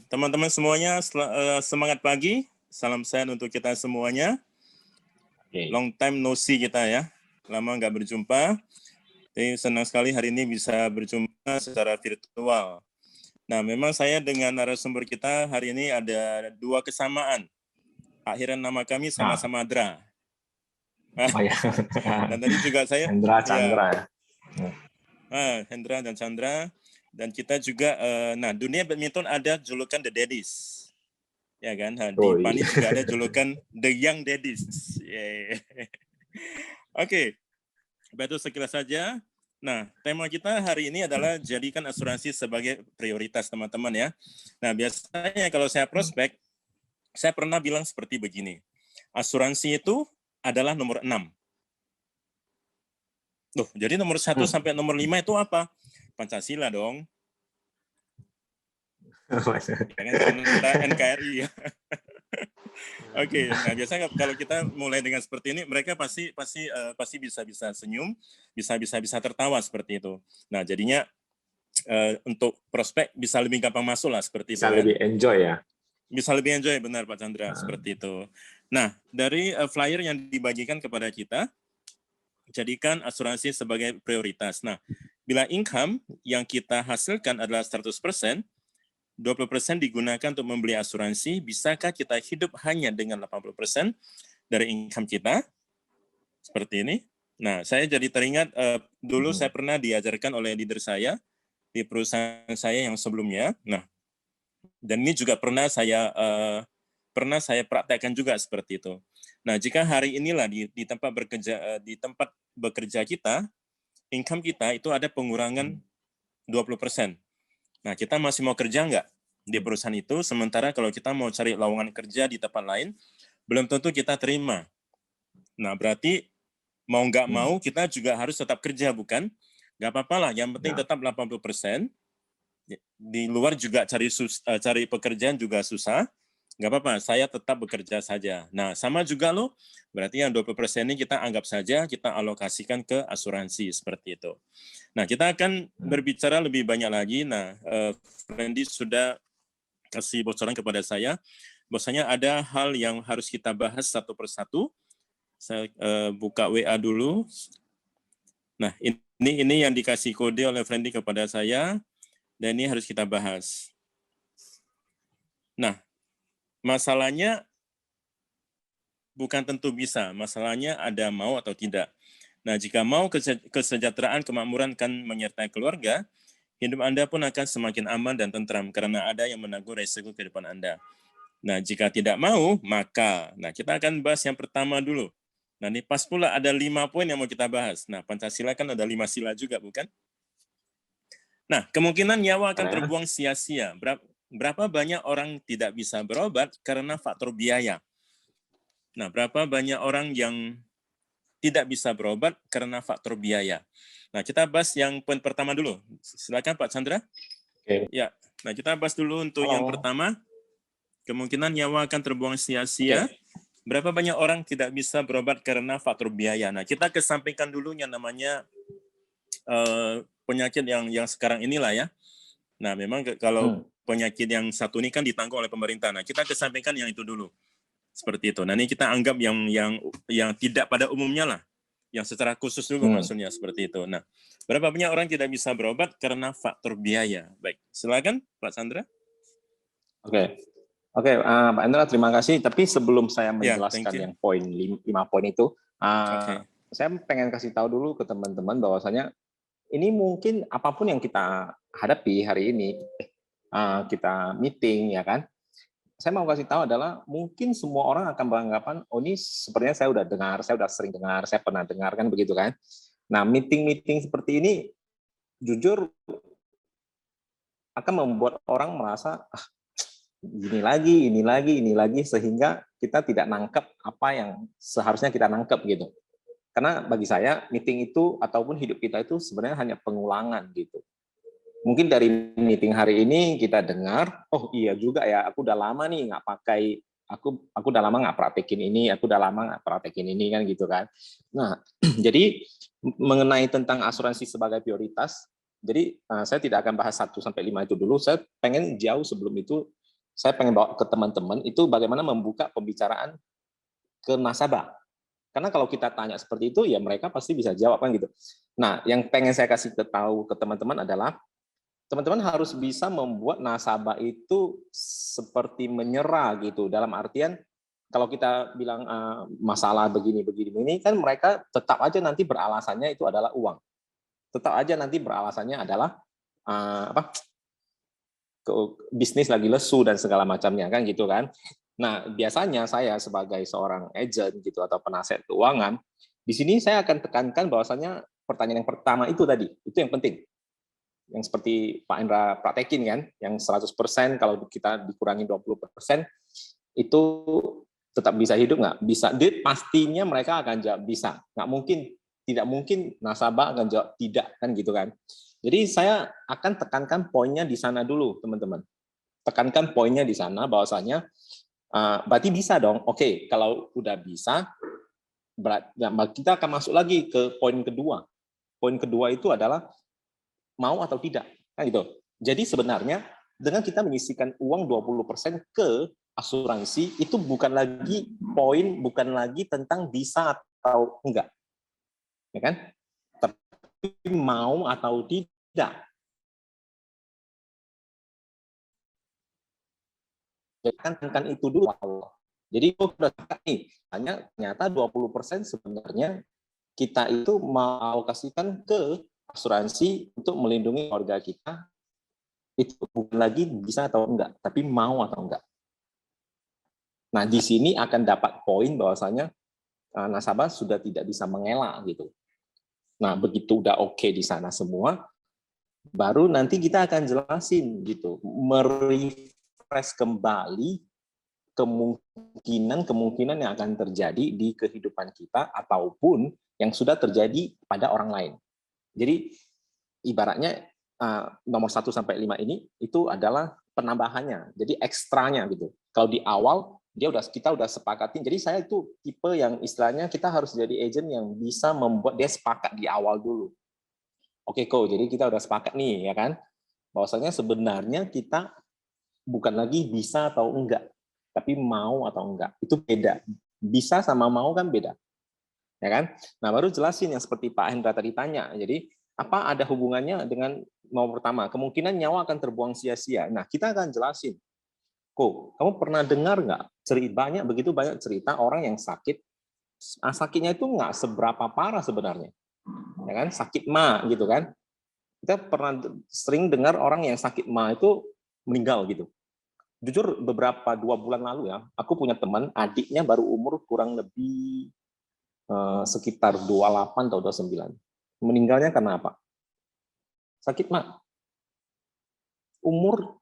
teman-teman semuanya, semangat pagi. Salam sehat untuk kita semuanya. Long time no see kita ya. Lama nggak berjumpa. Jadi senang sekali hari ini bisa berjumpa secara virtual. Nah, memang saya dengan narasumber kita hari ini ada dua kesamaan. Akhiran nama kami sama-sama Dra. Oh ya. Dan tadi juga saya Hendra, Chandra. Hendra dan Chandra. Dan kita juga, dunia badminton ada julukan The Daddies. Ya kan, di PANI juga ada julukan The Young Daddies. Yeah. Oke, itu sekilas saja. Nah, tema kita hari ini adalah jadikan asuransi sebagai prioritas teman-teman ya. Nah, biasanya kalau saya prospek, saya pernah bilang seperti begini. Asuransi itu adalah nomor 6. Loh, jadi nomor 1 sampai nomor 5 itu apa? Pancasila dong. Jangan kita NKRI ya. Oke, nah biasanya kalau kita mulai dengan seperti ini, mereka pasti bisa senyum, bisa tertawa seperti itu. Nah, jadinya untuk prospek bisa lebih gampang masuk lah seperti itu. Bisa lebih enjoy ya. Bisa lebih enjoy, benar Pak Chandra, seperti itu. Nah, dari flyer yang dibagikan kepada kita, jadikan asuransi sebagai prioritas. Nah, bila income yang kita hasilkan adalah 100%, 20% digunakan untuk membeli asuransi, bisakah kita hidup hanya dengan 80% dari income kita? Seperti ini. Nah, saya jadi teringat, dulu saya pernah diajarkan oleh leader saya, di perusahaan saya yang sebelumnya. Nah, dan ini juga pernah saya praktekkan juga seperti itu. Nah, jika hari inilah di tempat bekerja kita, income kita itu ada pengurangan 20%. Nah, kita masih mau kerja nggak di perusahaan itu, sementara kalau kita mau cari lowongan kerja di tempat lain, belum tentu kita terima. Nah, berarti mau nggak mau kita juga harus tetap kerja, bukan? Nggak apa-apa lah, yang penting tetap 80%. Di luar juga cari pekerjaan juga susah. Nggak apa-apa, saya tetap bekerja saja. Nah, sama juga loh, berarti yang 20% ini kita anggap saja, kita alokasikan ke asuransi, seperti itu. Nah, kita akan berbicara lebih banyak lagi. Nah, Randy sudah kasih bocoran kepada saya, bahwasanya ada hal yang harus kita bahas satu persatu. Saya buka WA dulu. Nah, ini yang dikasih kode oleh Randy kepada saya, dan ini harus kita bahas. Nah, masalahnya bukan tentu bisa, masalahnya ada mau atau tidak. Nah, jika mau kesejahteraan, kemakmuran kan menyertai keluarga, hidup Anda pun akan semakin aman dan tentram karena ada yang menanggung resiko kehidupan Anda. Nah, jika tidak mau, maka, kita akan bahas yang pertama dulu. Nah, ini pas pula ada 5 poin yang mau kita bahas. Nah, Pancasila kan ada 5 sila juga, bukan? Nah, kemungkinan nyawa akan terbuang sia-sia. Berapa banyak orang tidak bisa berobat karena faktor biaya? Nah, berapa banyak orang yang tidak bisa berobat karena faktor biaya? Nah, kita bahas yang poin pertama dulu. Silakan Pak Chandra. Oke. Ya, nah kita bahas dulu untuk yang pertama. Kemungkinan nyawa akan terbuang sia-sia. Berapa banyak orang tidak bisa berobat karena faktor biaya? Nah, kita kesampingkan dulu yang namanya penyakit yang sekarang inilah ya. Nah, memang kalau penyakit yang satu ini kan ditanggung oleh pemerintah. Nah, kita kesampingkan yang itu dulu. Seperti itu. Nah, ini kita anggap yang tidak pada umumnya lah. Yang secara khusus dulu maksudnya seperti itu. Nah, berapa banyak orang tidak bisa berobat karena faktor biaya? Baik, silakan Pak Chandra. Oke, Pak Hendra, terima kasih. Tapi sebelum saya menjelaskan yang poin 5 poin itu, saya pengen kasih tahu dulu ke teman-teman bahwasanya ini mungkin apapun yang kita hadapi hari ini, kita meeting ya kan, saya mau kasih tahu adalah mungkin semua orang akan beranggapan, oh ini sepertinya saya udah dengar, saya udah sering dengar, saya pernah dengar kan begitu kan. Nah, meeting-meeting seperti ini jujur akan membuat orang merasa ini lagi, sehingga kita tidak nangkep apa yang seharusnya kita nangkep gitu. Karena bagi saya meeting itu ataupun hidup kita itu sebenarnya hanya pengulangan gitu. Mungkin dari meeting hari ini kita dengar, oh iya juga ya, aku udah lama nih nggak pakai, aku udah lama nggak praktekin ini, aku udah lama nggak praktekin ini kan gitu kan. Nah, jadi mengenai tentang asuransi sebagai prioritas, jadi saya tidak akan bahas 1 sampai 5 itu dulu, saya pengen jauh sebelum itu saya pengen bawa ke teman-teman itu bagaimana membuka pembicaraan ke nasabah. Karena kalau kita tanya seperti itu, ya mereka pasti bisa jawab kan gitu. Nah, yang pengen saya kasih tahu ke teman-teman adalah teman-teman harus bisa membuat nasabah itu seperti menyerah gitu. Dalam artian kalau kita bilang masalah begini ini kan mereka tetap aja nanti beralasannya itu adalah uang. Tetap aja nanti beralasannya adalah bisnis lagi lesu dan segala macamnya kan gitu kan. Nah, biasanya saya sebagai seorang agent gitu atau penasihat keuangan, di sini saya akan tekankan bahwasanya pertanyaan yang pertama itu tadi, itu yang penting. Yang seperti Pak Indra praktekin kan, yang 100% kalau kita dikurangi 20%, itu tetap bisa hidup nggak? Bisa. Pastinya mereka akan jawab bisa. Nggak mungkin, tidak mungkin nasabah akan jawab tidak kan gitu kan. Jadi saya akan tekankan poinnya di sana dulu, teman-teman. Tekankan poinnya di sana bahwasanya berarti bisa dong. Oke, kalau udah bisa, kita akan masuk lagi ke poin kedua. Poin kedua itu adalah mau atau tidak, kan gitu. Jadi sebenarnya dengan kita menyisihkan uang 20% ke asuransi itu bukan lagi bukan lagi tentang bisa atau enggak, ya kan? Tapi mau atau tidak. Kan itu dulu. Jadi udah nih, hanya ternyata 20% sebenarnya kita itu mau alokasikan ke asuransi untuk melindungi keluarga kita, itu bukan lagi bisa atau enggak, tapi mau atau enggak. Nah, di sini akan dapat poin bahwasanya nasabah sudah tidak bisa mengelak gitu. Nah, begitu udah oke di sana semua, baru nanti kita akan jelasin gitu, merefresh kembali kemungkinan yang akan terjadi di kehidupan kita ataupun yang sudah terjadi pada orang lain. Jadi ibaratnya nomor 1 sampai 5 ini itu adalah penambahannya, jadi ekstranya gitu. Kalau di awal kita udah sepakatin. Jadi saya itu tipe yang istilahnya kita harus jadi agent yang bisa membuat dia sepakat di awal dulu. Oke kok, jadi kita udah sepakat nih ya kan, bahwasanya sebenarnya kita bukan lagi bisa atau enggak, tapi mau atau enggak. Itu beda. Bisa sama mau kan beda. Ya kan? Nah, baru jelasin yang seperti Pak Hendra tadi tanya. Jadi, apa ada hubungannya dengan nomor pertama? Kemungkinan nyawa akan terbuang sia-sia. Nah, kita akan jelasin. Kok, kamu pernah dengar nggak? Begitu banyak cerita orang yang sakit. Sakitnya itu nggak seberapa parah sebenarnya. Ya kan? Sakit ma gitu kan. Kita pernah sering dengar orang yang sakit ma itu meninggal gitu. Jujur beberapa 2 bulan lalu ya, aku punya teman, adiknya baru umur kurang lebih sekitar 28 atau 29. Meninggalnya karena apa? Sakit ma. Umur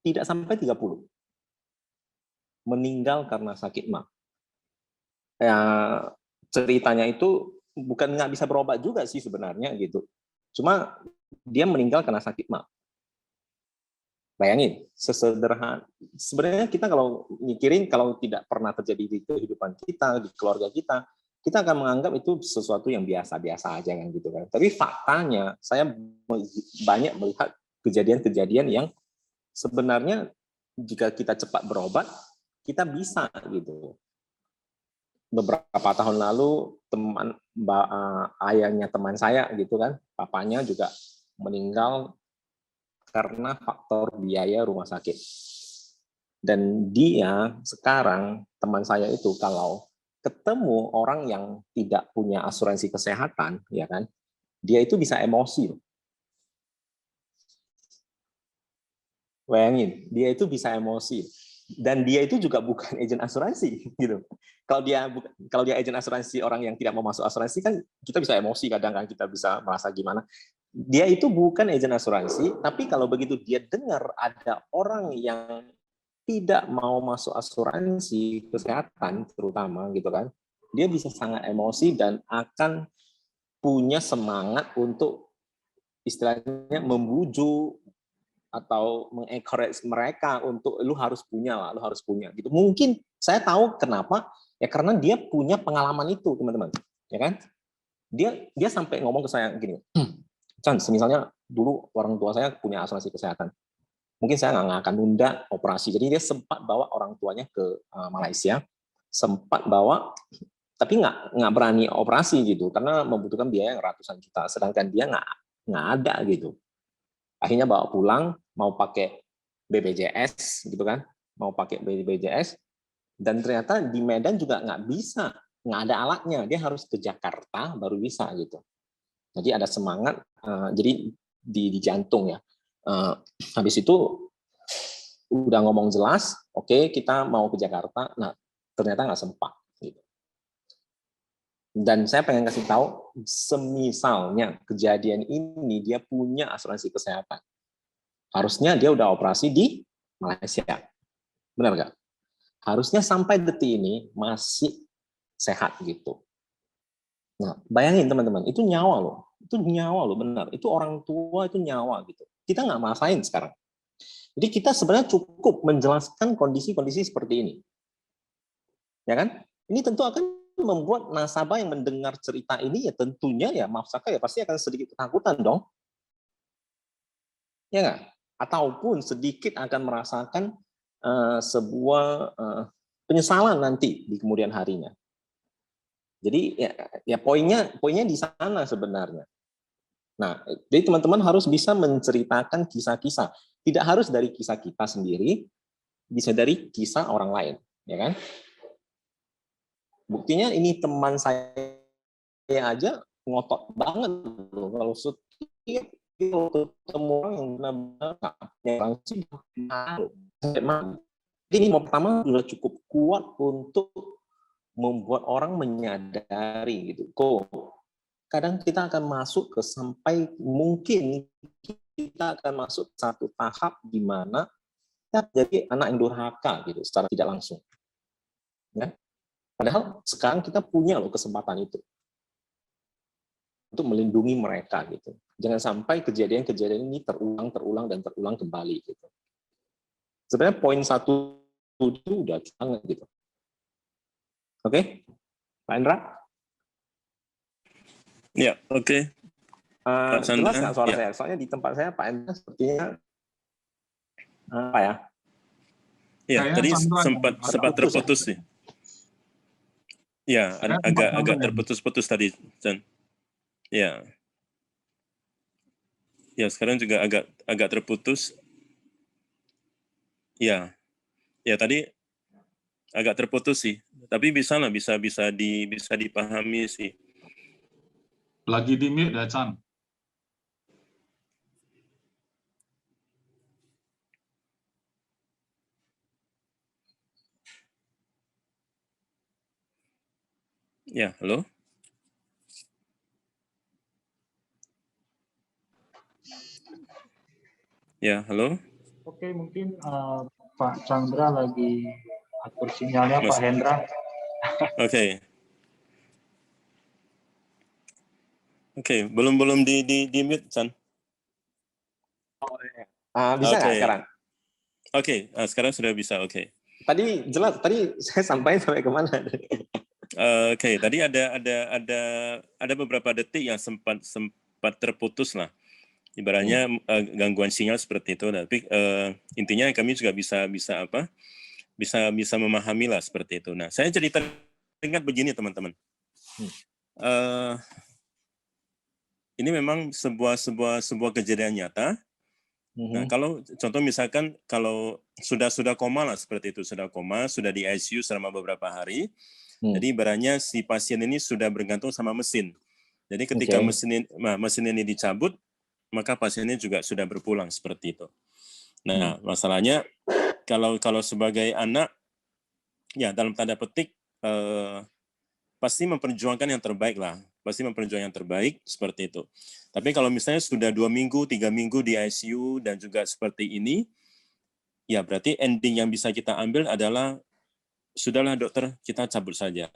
tidak sampai 30. Meninggal karena sakit ma. Ya, ceritanya itu bukan nggak bisa berobat juga sih sebenarnya gitu. Cuma dia meninggal karena sakit ma. Bayangin, sesederhana. Sebenarnya kita kalau mikirin kalau tidak pernah terjadi di kehidupan kita, di keluarga kita akan menganggap itu sesuatu yang biasa-biasa aja kan gitu kan. Tapi faktanya saya banyak melihat kejadian-kejadian yang sebenarnya jika kita cepat berobat, kita bisa gitu. Beberapa tahun lalu ayahnya teman saya gitu kan, papanya juga meninggal karena faktor biaya rumah sakit. Dan dia sekarang, teman saya itu kalau ketemu orang yang tidak punya asuransi kesehatan, ya kan, dia itu bisa emosi. Bayangin, dia itu bisa emosi. Dan dia itu juga bukan agen asuransi, gitu. Kalau dia agen asuransi orang yang tidak mau masuk asuransi kan kita bisa emosi kadang kan, kita bisa merasa gimana. Dia itu bukan agen asuransi, tapi kalau begitu dia dengar ada orang yang tidak mau masuk asuransi kesehatan terutama gitu kan, dia bisa sangat emosi dan akan punya semangat untuk istilahnya membujuk atau mengencourage mereka untuk lu harus punya lah, lu harus punya gitu. Mungkin saya tahu kenapa, ya karena dia punya pengalaman itu, teman-teman. Ya kan? Dia sampai ngomong ke saya gini, Chan, misalnya dulu orang tua saya punya asuransi kesehatan. mungkin saya nggak akan nunda operasi. Jadi dia sempat bawa orang tuanya ke Malaysia, sempat bawa, tapi nggak berani operasi gitu, karena membutuhkan biaya yang ratusan juta, sedangkan dia nggak ada gitu. Akhirnya bawa pulang, mau pakai BPJS gitu kan, mau pakai BPJS, dan ternyata di Medan juga nggak bisa, nggak ada alatnya, dia harus ke Jakarta baru bisa gitu. Jadi ada semangat, jadi di jantung ya. Habis itu udah ngomong jelas, oke, kita mau ke Jakarta, nah ternyata nggak sempat. Gitu. Dan saya pengen kasih tahu, semisalnya kejadian ini dia punya asuransi kesehatan, harusnya dia udah operasi di Malaysia, benar nggak? Harusnya sampai detik ini masih sehat gitu. Nah, bayangin teman-teman, itu nyawa loh, benar. Itu orang tua, itu nyawa gitu. Kita nggak masain sekarang. Jadi kita sebenarnya cukup menjelaskan kondisi-kondisi seperti ini. Ya kan? Ini tentu akan membuat nasabah yang mendengar cerita ini ya tentunya ya maaf Saka ya pasti akan sedikit ketakutan dong. Ya nggak? Ataupun sedikit akan merasakan sebuah penyesalan nanti di kemudian harinya. Jadi ya poinnya di sana sebenarnya. Nah, jadi teman-teman harus bisa menceritakan kisah-kisah. Tidak harus dari kisah kita sendiri, bisa dari kisah orang lain, ya kan? Buktinya ini teman saya aja ngotot banget loh kalau setiap ketemu orang yang benar-benar jadi ini pertama sudah cukup kuat untuk membuat orang menyadari gitu. Kadang kita akan masuk ke sampai mungkin kita akan masuk satu tahap di mana kita jadi anak yang durhaka gitu secara tidak langsung. Ya. Padahal sekarang kita punya loh kesempatan itu untuk melindungi mereka gitu. Jangan sampai kejadian-kejadian ini terulang kembali gitu. Sebenarnya poin 1 itu udah banget gitu. Oke, Pak Indra? Ya, oke. Jelas nggak suara saya? Soalnya di tempat saya Pak Indra sepertinya apa ya? Ya, tadi sempat terputus sih. Ya, agak terputus-putus tadi, Chan. Ya. Ya, sekarang juga agak terputus. Ya. Ya, tadi agak terputus sih. Tapi bisa dipahami sih. Lagi di mute ya, Chan. Ya, halo? Ya, halo? Oke, mungkin Pak Chandra lagi atur sinyalnya, Pak Hendra. Oke. Oke, belum di mute, Chan. Bisa nggak sekarang? Oke, sekarang sudah bisa, oke. Tadi jelas, tadi saya sampaikan sampai kemana? Oke, tadi ada beberapa detik yang sempat terputus lah. Ibaratnya gangguan sinyal seperti itu. Tapi intinya kami juga bisa memahami lah seperti itu. Nah, saya jadi teringat begini teman-teman. Ini memang sebuah kejadian nyata. Nah, kalau contoh misalkan kalau sudah koma lah seperti itu, sudah koma, sudah di ICU selama beberapa hari. Jadi ibaratnya si pasien ini sudah bergantung sama mesin. Jadi ketika mesin ini dicabut, maka pasiennya juga sudah berpulang seperti itu. Nah, masalahnya kalau sebagai anak, ya dalam tanda petik pasti memperjuangkan yang terbaik lah, pasti memperjuangkan yang terbaik seperti itu. Tapi kalau misalnya sudah 2 minggu, 3 minggu di ICU dan juga seperti ini, ya berarti ending yang bisa kita ambil adalah sudahlah dokter, kita cabut saja.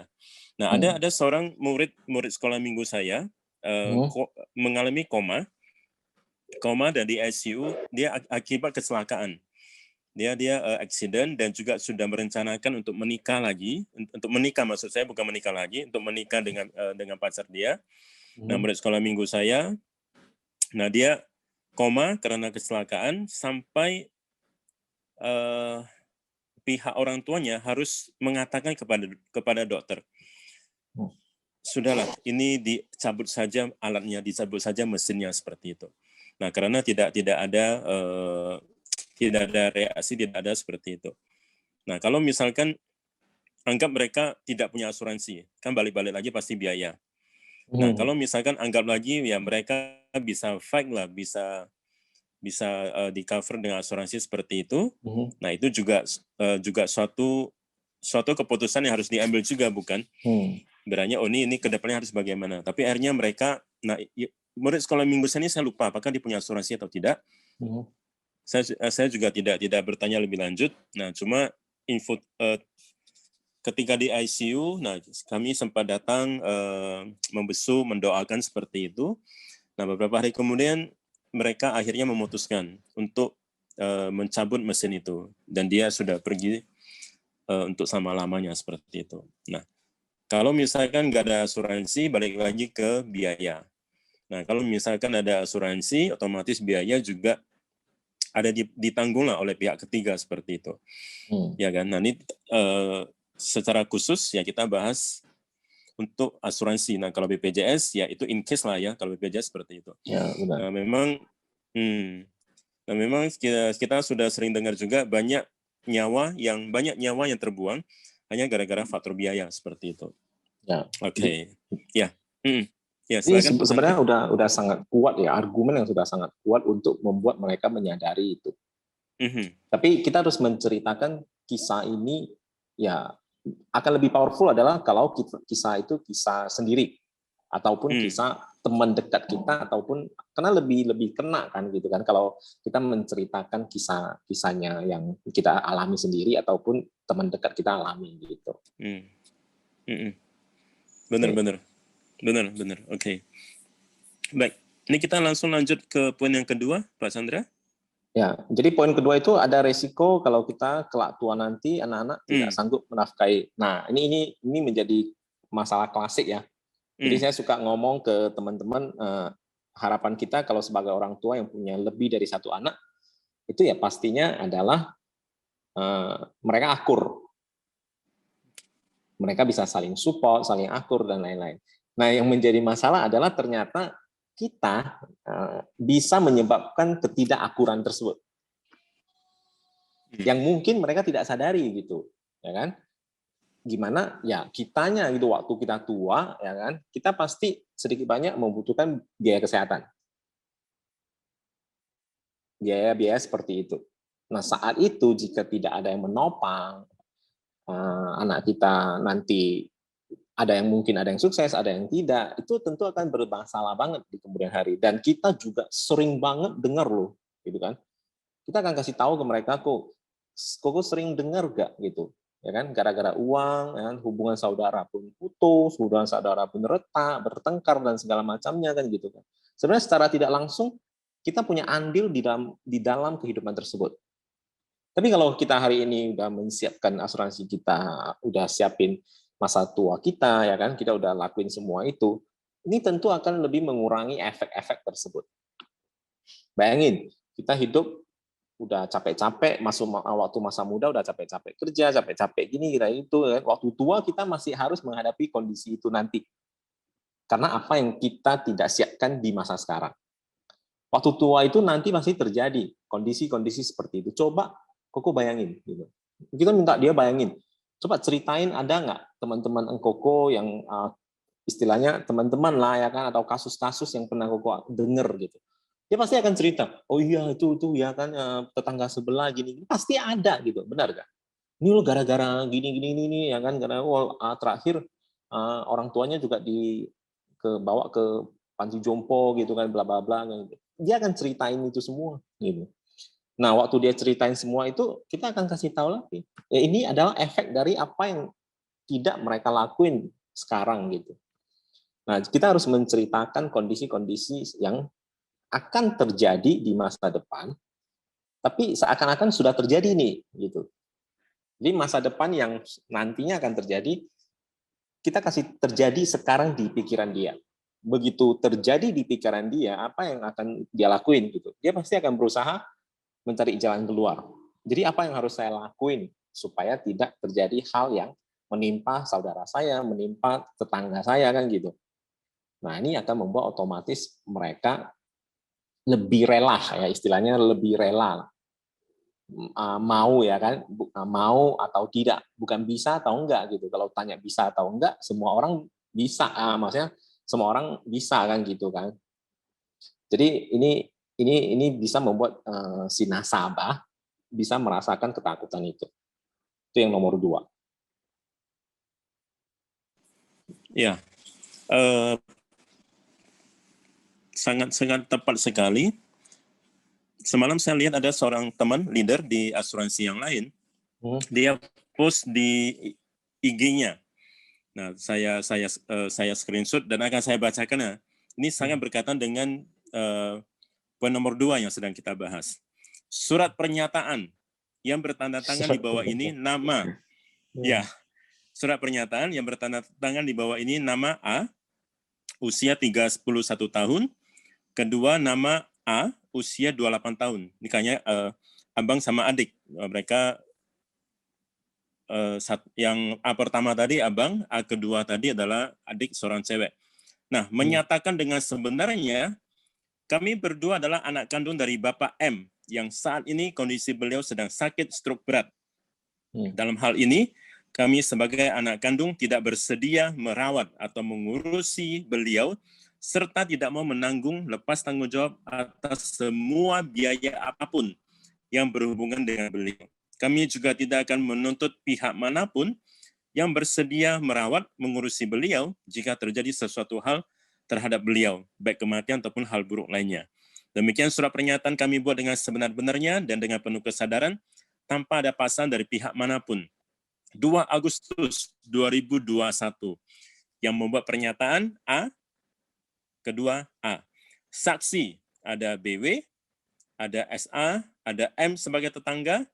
Nah, ada seorang murid sekolah minggu saya mengalami koma dan di ICU dia akibat kecelakaan. Dia accident dan juga sudah merencanakan untuk menikah lagi, maksud saya bukan menikah lagi, untuk menikah dengan pacar dia. Nah, murid sekolah minggu saya, nah dia koma karena kecelakaan sampai pihak orang tuanya harus mengatakan kepada dokter, sudahlah, ini dicabut saja alatnya, dicabut saja mesinnya, seperti itu. Nah, karena tidak ada reaksi, tidak ada seperti itu. Nah, kalau misalkan anggap mereka tidak punya asuransi, kan balik-balik lagi pasti biaya. Nah, kalau misalkan anggap lagi ya mereka bisa fight lah, bisa di cover dengan asuransi seperti itu. Nah, itu juga suatu keputusan yang harus diambil juga, bukan? Berarti ini kedepannya harus bagaimana. Tapi akhirnya mereka, nah, murid sekolah minggu ini saya lupa apakah dia punya asuransi atau tidak. Saya juga tidak bertanya lebih lanjut. Nah, cuma info ketika di ICU, nah kami sempat datang membesu, mendoakan seperti itu. Nah, beberapa hari kemudian mereka akhirnya memutuskan untuk mencabut mesin itu, dan dia sudah pergi untuk selama-lamanya, seperti itu. Nah, kalau misalkan nggak ada asuransi, balik lagi ke biaya. Nah, kalau misalkan ada asuransi, otomatis biaya juga ada ditanggung lah oleh pihak ketiga, seperti itu. Ya kan? Nah, ini secara khusus ya kita bahas untuk asuransi. Nah, kalau BPJS ya itu in case lah ya, kalau BPJS seperti itu. Ya, benar. Nah, memang kita sudah sering dengar juga banyak nyawa yang terbuang hanya gara-gara faktor biaya, seperti itu. Ya. Oke. Ya. Ya, ini silakan. Sebenarnya udah sangat kuat ya, argumen yang sudah sangat kuat untuk membuat mereka menyadari itu. Tapi kita harus menceritakan kisah ini, ya akan lebih powerful adalah kalau kisah itu kisah sendiri ataupun kisah teman dekat kita, ataupun karena lebih kena kan gitu kan kalau kita menceritakan kisahnya yang kita alami sendiri ataupun teman dekat kita alami gitu. Benar. Oke. Baik, ini kita langsung lanjut ke poin yang kedua, Pak Chandra. Ya, jadi poin kedua itu ada resiko kalau kita kelak tua nanti anak-anak tidak sanggup menafkahi. Nah, ini menjadi masalah klasik ya. Jadi saya suka ngomong ke teman-teman, harapan kita kalau sebagai orang tua yang punya lebih dari satu anak, itu ya pastinya adalah mereka akur. Mereka bisa saling support, saling akur, dan lain-lain. Nah, yang menjadi masalah adalah ternyata kita bisa menyebabkan ketidakakuran tersebut. Yang mungkin mereka tidak sadari gitu, ya kan? Gimana ya kitanya gitu waktu kita tua, ya kan? Kita pasti sedikit banyak membutuhkan biaya kesehatan. Biaya seperti itu. Nah, saat itu jika tidak ada yang menopang, anak kita nanti ada yang mungkin ada yang sukses, ada yang tidak, itu tentu akan bermasalah banget di kemudian hari. Dan kita juga sering banget dengar loh, gitu kan? Kita akan kasih tahu ke mereka, kok sering dengar gak gitu, ya kan? Gara-gara uang, ya kan? Hubungan saudara pun putus, hubungan saudara pun retak, bertengkar dan segala macamnya kan gitu kan. Sebenarnya secara tidak langsung kita punya andil di dalam kehidupan tersebut. Tapi kalau kita hari ini udah menyiapkan asuransi kita, udah siapin masa tua kita, ya kan, kita udah lakuin semua itu, ini tentu akan lebih mengurangi efek-efek tersebut. Bayangin, kita hidup udah capek-capek, waktu masa muda udah capek-capek kerja, capek-capek gini, kita itu, waktu tua kita masih harus menghadapi kondisi itu nanti. Karena apa yang kita tidak siapkan di masa sekarang. Waktu tua itu nanti masih terjadi kondisi-kondisi seperti itu. Coba Koko bayangin, gitu. Kita minta dia bayangin. Coba ceritain ada nggak teman-teman Koko yang istilahnya teman-teman lah ya kan, atau kasus-kasus yang pernah Koko dengar gitu. Dia pasti akan cerita, oh iya itu ya kan tetangga sebelah gini, pasti ada gitu, benar nggak? Ini lo gara-gara gini ya kan, karena terakhir orang tuanya juga bawa ke panti jompo gitu kan, bla bla bla. Dia akan ceritain itu semua gitu. Nah, waktu dia ceritain semua itu, kita akan kasih tahu lagi. Ya, ini adalah efek dari apa yang tidak mereka lakuin sekarang gitu. Nah, kita harus menceritakan kondisi-kondisi yang akan terjadi di masa depan, tapi seakan-akan sudah terjadi nih gitu. Jadi masa depan yang nantinya akan terjadi, kita kasih terjadi sekarang di pikiran dia. Begitu terjadi di pikiran dia, apa yang akan dia lakuin gitu. Dia pasti akan berusaha mencari jalan keluar. Jadi apa yang harus saya lakuin supaya tidak terjadi hal yang menimpa saudara saya, menimpa tetangga saya kan gitu. Nah, ini akan membuat otomatis mereka lebih rela ya, istilahnya lebih rela mau ya kan, mau atau tidak, bukan bisa atau enggak gitu. Kalau tanya bisa atau enggak, semua orang bisa, maksudnya semua orang bisa kan gitu kan. Jadi ini bisa membuat si nasabah bisa merasakan ketakutan itu. Itu yang nomor 2. Ya, sangat tepat sekali. Semalam saya lihat ada seorang teman leader di asuransi yang lain, dia post di IG-nya. Nah, saya screenshot dan akan saya bacakan. Nah, ini sangat berkaitan dengan poin nomor 2 yang sedang kita bahas. Surat pernyataan yang bertanda tangan di bawah ini nama. Ya, surat pernyataan yang bertanda tangan di bawah ini nama A, usia 31 tahun. Kedua nama A, usia 28 tahun. Ini kayaknya abang sama adik. Mereka yang A pertama tadi abang, A kedua tadi adalah adik seorang cewek. Nah, menyatakan dengan sebenarnya, kami berdua adalah anak kandung dari Bapak M, yang saat ini kondisi beliau sedang sakit stroke berat. Dalam hal ini, kami sebagai anak kandung tidak bersedia merawat atau mengurusi beliau, serta tidak mau menanggung lepas tanggung jawab atas semua biaya apapun yang berhubungan dengan beliau. Kami juga tidak akan menuntut pihak manapun yang bersedia merawat, mengurusi beliau jika terjadi sesuatu hal terhadap beliau, baik kematian ataupun hal buruk lainnya. Demikian surat pernyataan kami buat dengan sebenar-benarnya dan dengan penuh kesadaran, tanpa ada paksaan dari pihak manapun. 2 Agustus 2021, yang membuat pernyataan A, kedua A. Saksi, ada BW, ada SA, ada M sebagai tetangga,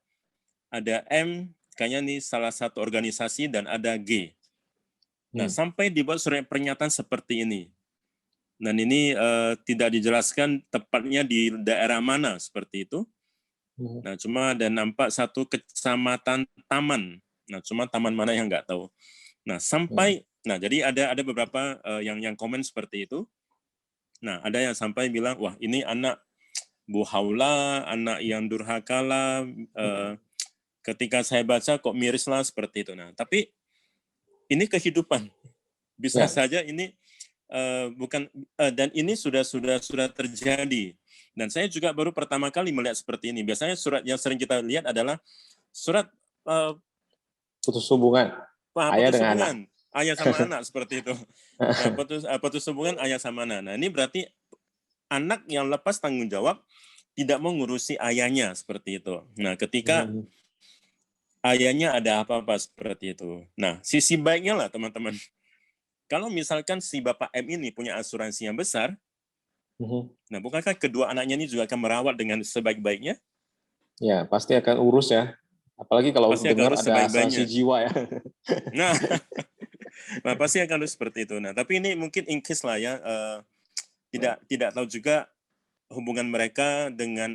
ada M, kayaknya ini salah satu organisasi, dan ada G. Nah, sampai dibuat surat pernyataan seperti ini. Dan ini tidak dijelaskan tepatnya di daerah mana seperti itu. Nah, cuma ada nampak satu kecamatan Taman. Nah, cuma taman mana yang nggak tahu. Nah, jadi ada beberapa yang komen seperti itu. Nah, ada yang sampai bilang, wah ini anak Bu Haula, anak yang durhaka lah. Ketika saya baca kok miris lah seperti itu. Nah, tapi ini kehidupan. Bisa saja ini bukan dan ini sudah terjadi. Dan saya juga baru pertama kali melihat seperti ini. Biasanya surat yang sering kita lihat adalah surat putus hubungan. Ayah dengan anak. Ayah sama anak seperti itu. Nah, putus hubungan ayah sama anak. Nah, ini berarti anak yang lepas tanggung jawab tidak mau ngurusi ayahnya seperti itu. Nah, ketika ayahnya ada apa-apa seperti itu. Nah, sisi baiknya lah teman-teman. Kalau misalkan si Bapak M ini punya asuransi yang besar, nah bukankah kedua anaknya ini juga akan merawat dengan sebaik-baiknya? Ya, pasti akan urus ya. Apalagi kalau dengar ada asuransi jiwa ya. Nah, pasti akan harus seperti itu. Nah, tapi ini mungkin in case lah ya, tidak tahu juga hubungan mereka dengan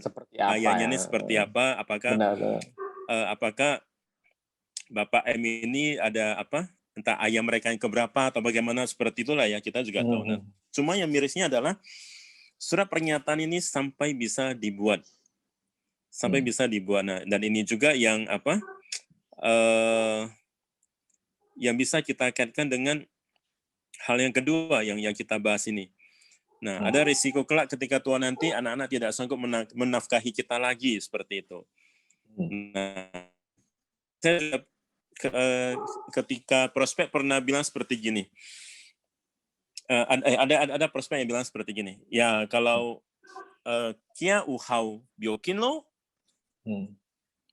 ayahnya ini seperti apa. Apakah Bapak M ini ada apa? Entah ayah mereka yang keberapa atau bagaimana seperti itulah ya, kita juga tahu. Nah, cuma yang mirisnya adalah surat pernyataan ini sampai bisa dibuat. Nah, dan ini juga yang apa? Yang bisa kita kaitkan dengan hal yang kedua yang kita bahas ini. Nah, ada risiko kelak ketika tua nanti anak-anak tidak sanggup menafkahi kita lagi seperti itu. Nah, saya ketika prospek pernah bilang seperti gini. Ada prospek yang bilang seperti gini. Ya, kalau kia uhau biokin lo,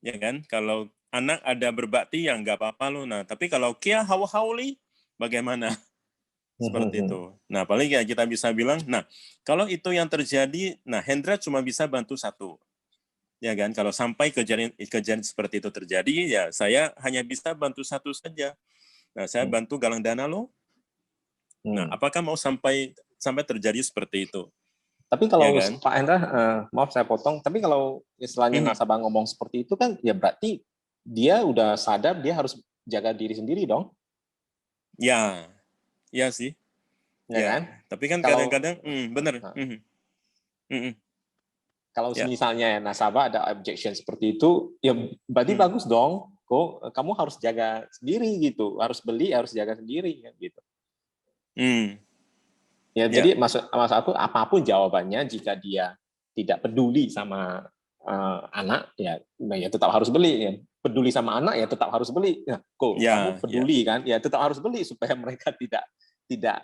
ya kan? Kalau anak ada berbakti ya nggak apa-apa lo. Nah, tapi kalau kia hau-hauli, bagaimana? Seperti itu. Nah, paling ya kita bisa bilang, nah, kalau itu yang terjadi, nah Hendra cuma bisa bantu satu. Ya kan, kalau sampai kejadian seperti itu terjadi, ya saya hanya bisa bantu satu saja. Nah, saya bantu galang dana lo. Nah, apakah mau sampai terjadi seperti itu? Tapi kalau Ya kan? Pak Hendra, maaf saya potong, tapi kalau istilahnya nasabah ngomong seperti itu kan, ya berarti dia udah sadar dia harus jaga diri sendiri dong. Ya, ya sih. Ya kan? Tapi kan Kalau kadang-kadang, benar. Kalau misalnya nasabah ada objection seperti itu, ya berarti bagus dong. Kok kamu harus jaga sendiri gitu, harus beli, harus jaga sendiri gitu. Ya, jadi maksud aku apapun jawabannya, jika dia tidak peduli sama anak, ya tetap harus beli. Ya. Peduli sama anak, ya tetap harus beli. Nah, kamu peduli kan, ya tetap harus beli supaya mereka tidak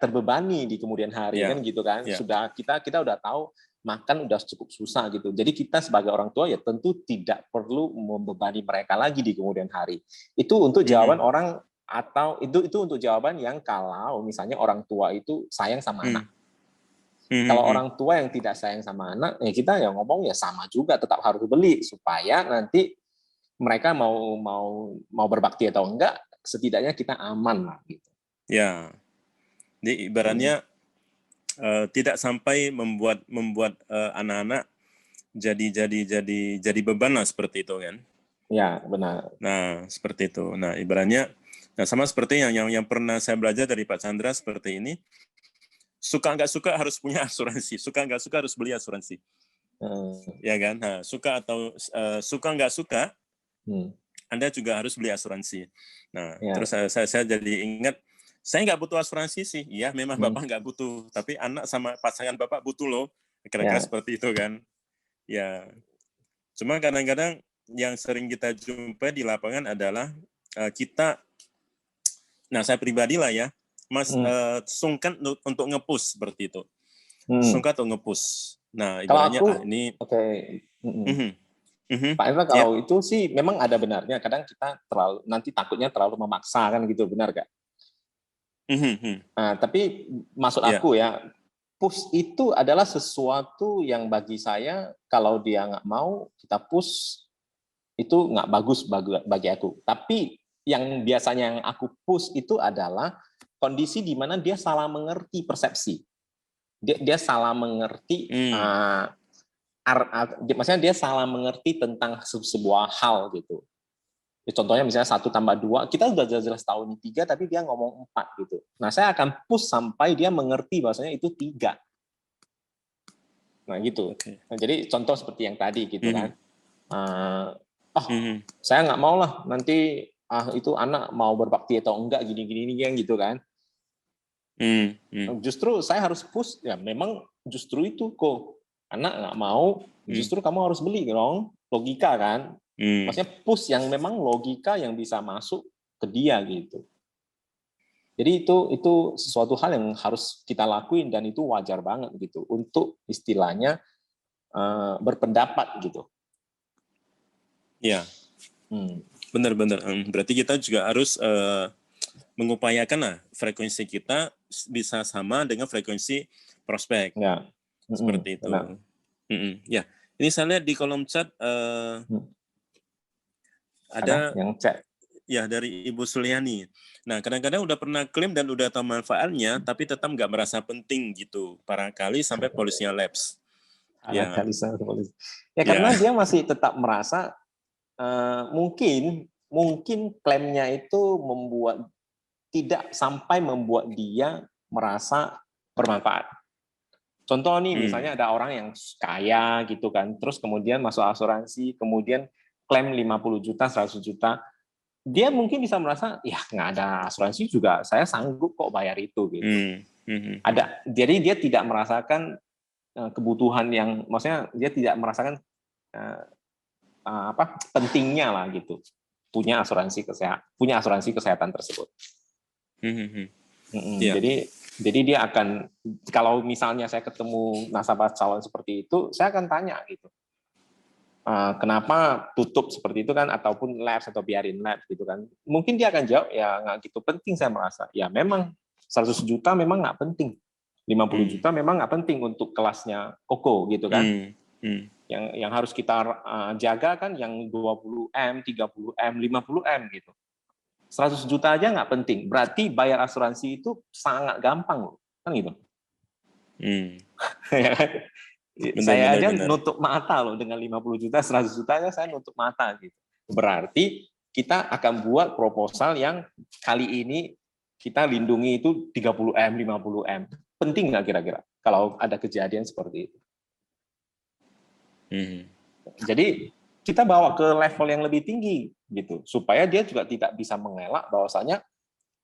terbebani di kemudian hari kan gitu kan. Sudah kita udah tahu makan udah cukup susah gitu. Jadi kita sebagai orang tua ya tentu tidak perlu membebani mereka lagi di kemudian hari. Itu untuk jawaban orang, atau itu untuk jawaban yang kalau misalnya orang tua itu sayang sama anak. Kalau orang tua yang tidak sayang sama anak, ya kita ya ngomong ya sama juga, tetap harus beli supaya nanti mereka mau berbakti atau enggak, setidaknya kita aman lah gitu. Ya, jadi ibaratnya tidak sampai membuat anak-anak jadi beban lah seperti itu kan. Ya, benar. Nah, seperti itu. Nah, ibaratnya sama seperti yang pernah saya belajar dari Pak Chandra seperti ini. Suka nggak suka harus punya asuransi. Suka nggak suka harus beli asuransi. Ya kan? Nah, suka atau suka nggak suka, Anda juga harus beli asuransi. Nah, terus saya jadi ingat, saya nggak butuh asuransi sih. Iya, memang Bapak nggak butuh. Tapi anak sama pasangan Bapak butuh loh. Kira-kira seperti itu kan. Ya, cuma kadang-kadang yang sering kita jumpa di lapangan adalah kita, nah saya pribadi lah ya, sungkan untuk nge-push seperti itu. Sungkan untuk nge-push. Nah, ibaratnya ini. Pak Hendra, kalau itu sih memang ada benarnya. Kadang kita nanti takutnya terlalu memaksa kan gitu, benar gak? Nah, tapi maksud aku ya, push itu adalah sesuatu yang bagi saya kalau dia nggak mau kita push itu nggak bagus bagi aku. Tapi yang biasanya yang aku push itu adalah kondisi di mana dia salah mengerti persepsi. Dia salah mengerti, maksudnya dia salah mengerti tentang sebuah hal gitu. Contohnya misalnya 1+2, kita udah jelas tahu ini 3, tapi dia ngomong 4 gitu. Nah, saya akan push sampai dia mengerti bahwasanya itu 3. Nah, gitu. Nah, jadi contoh seperti yang tadi gitu kan. Saya nggak mau lah nanti itu anak mau berbakti atau enggak gini-gini yang gitu kan. Justru saya harus push, ya memang justru itu kok. Anak nggak mau, justru kamu harus beli dong. Logika kan. Maksudnya push yang memang logika yang bisa masuk ke dia gitu. Jadi itu sesuatu hal yang harus kita lakuin dan itu wajar banget gitu untuk istilahnya berpendapat gitu. Ya, benar-benar. Berarti kita juga harus mengupayakan lah frekuensi kita bisa sama dengan frekuensi prospek. Ya. Seperti itu. Ya, ini saya lihat di kolom chat ada yang chat. Ya, dari Ibu Suliani. Nah, kadang-kadang udah pernah klaim dan udah tahu manfaatnya, tapi tetap nggak merasa penting gitu. Barangkali sampai polisinya lapse. Ya, karena dia masih tetap merasa mungkin klaimnya itu tidak sampai membuat dia merasa bermanfaat. Contoh nih, misalnya ada orang yang kaya gitu kan, terus kemudian masuk asuransi, kemudian klaim 50 juta, 100 juta, dia mungkin bisa merasa, ya nggak ada asuransi juga, saya sanggup kok bayar itu gitu. Jadi dia tidak merasakan kebutuhan yang, maksudnya dia tidak merasakan pentingnya lah gitu, punya asuransi kesehatan tersebut. Jadi dia akan, kalau misalnya saya ketemu nasabah calon seperti itu, saya akan tanya gitu, kenapa tutup seperti itu kan, ataupun lapse atau biarin lapse gitu kan. Mungkin dia akan jawab, ya nggak gitu penting saya merasa. Ya memang 100 juta memang nggak penting, 50 juta memang nggak penting untuk kelasnya Koko gitu kan. Yang harus kita jaga kan yang 20M, 30M, 50M gitu. 100 juta aja nggak penting, berarti bayar asuransi itu sangat gampang loh, kan gitu. Ya kan? Benar, Saya aja benar. nutup mata loh dengan 50 juta, 100 juta ya saya nutup mata gitu. Berarti kita akan buat proposal yang kali ini kita lindungi itu 30M, 50M. Penting nggak kira-kira kalau ada kejadian seperti itu? Jadi kita bawa ke level yang lebih tinggi gitu, supaya dia juga tidak bisa mengelak bahwasanya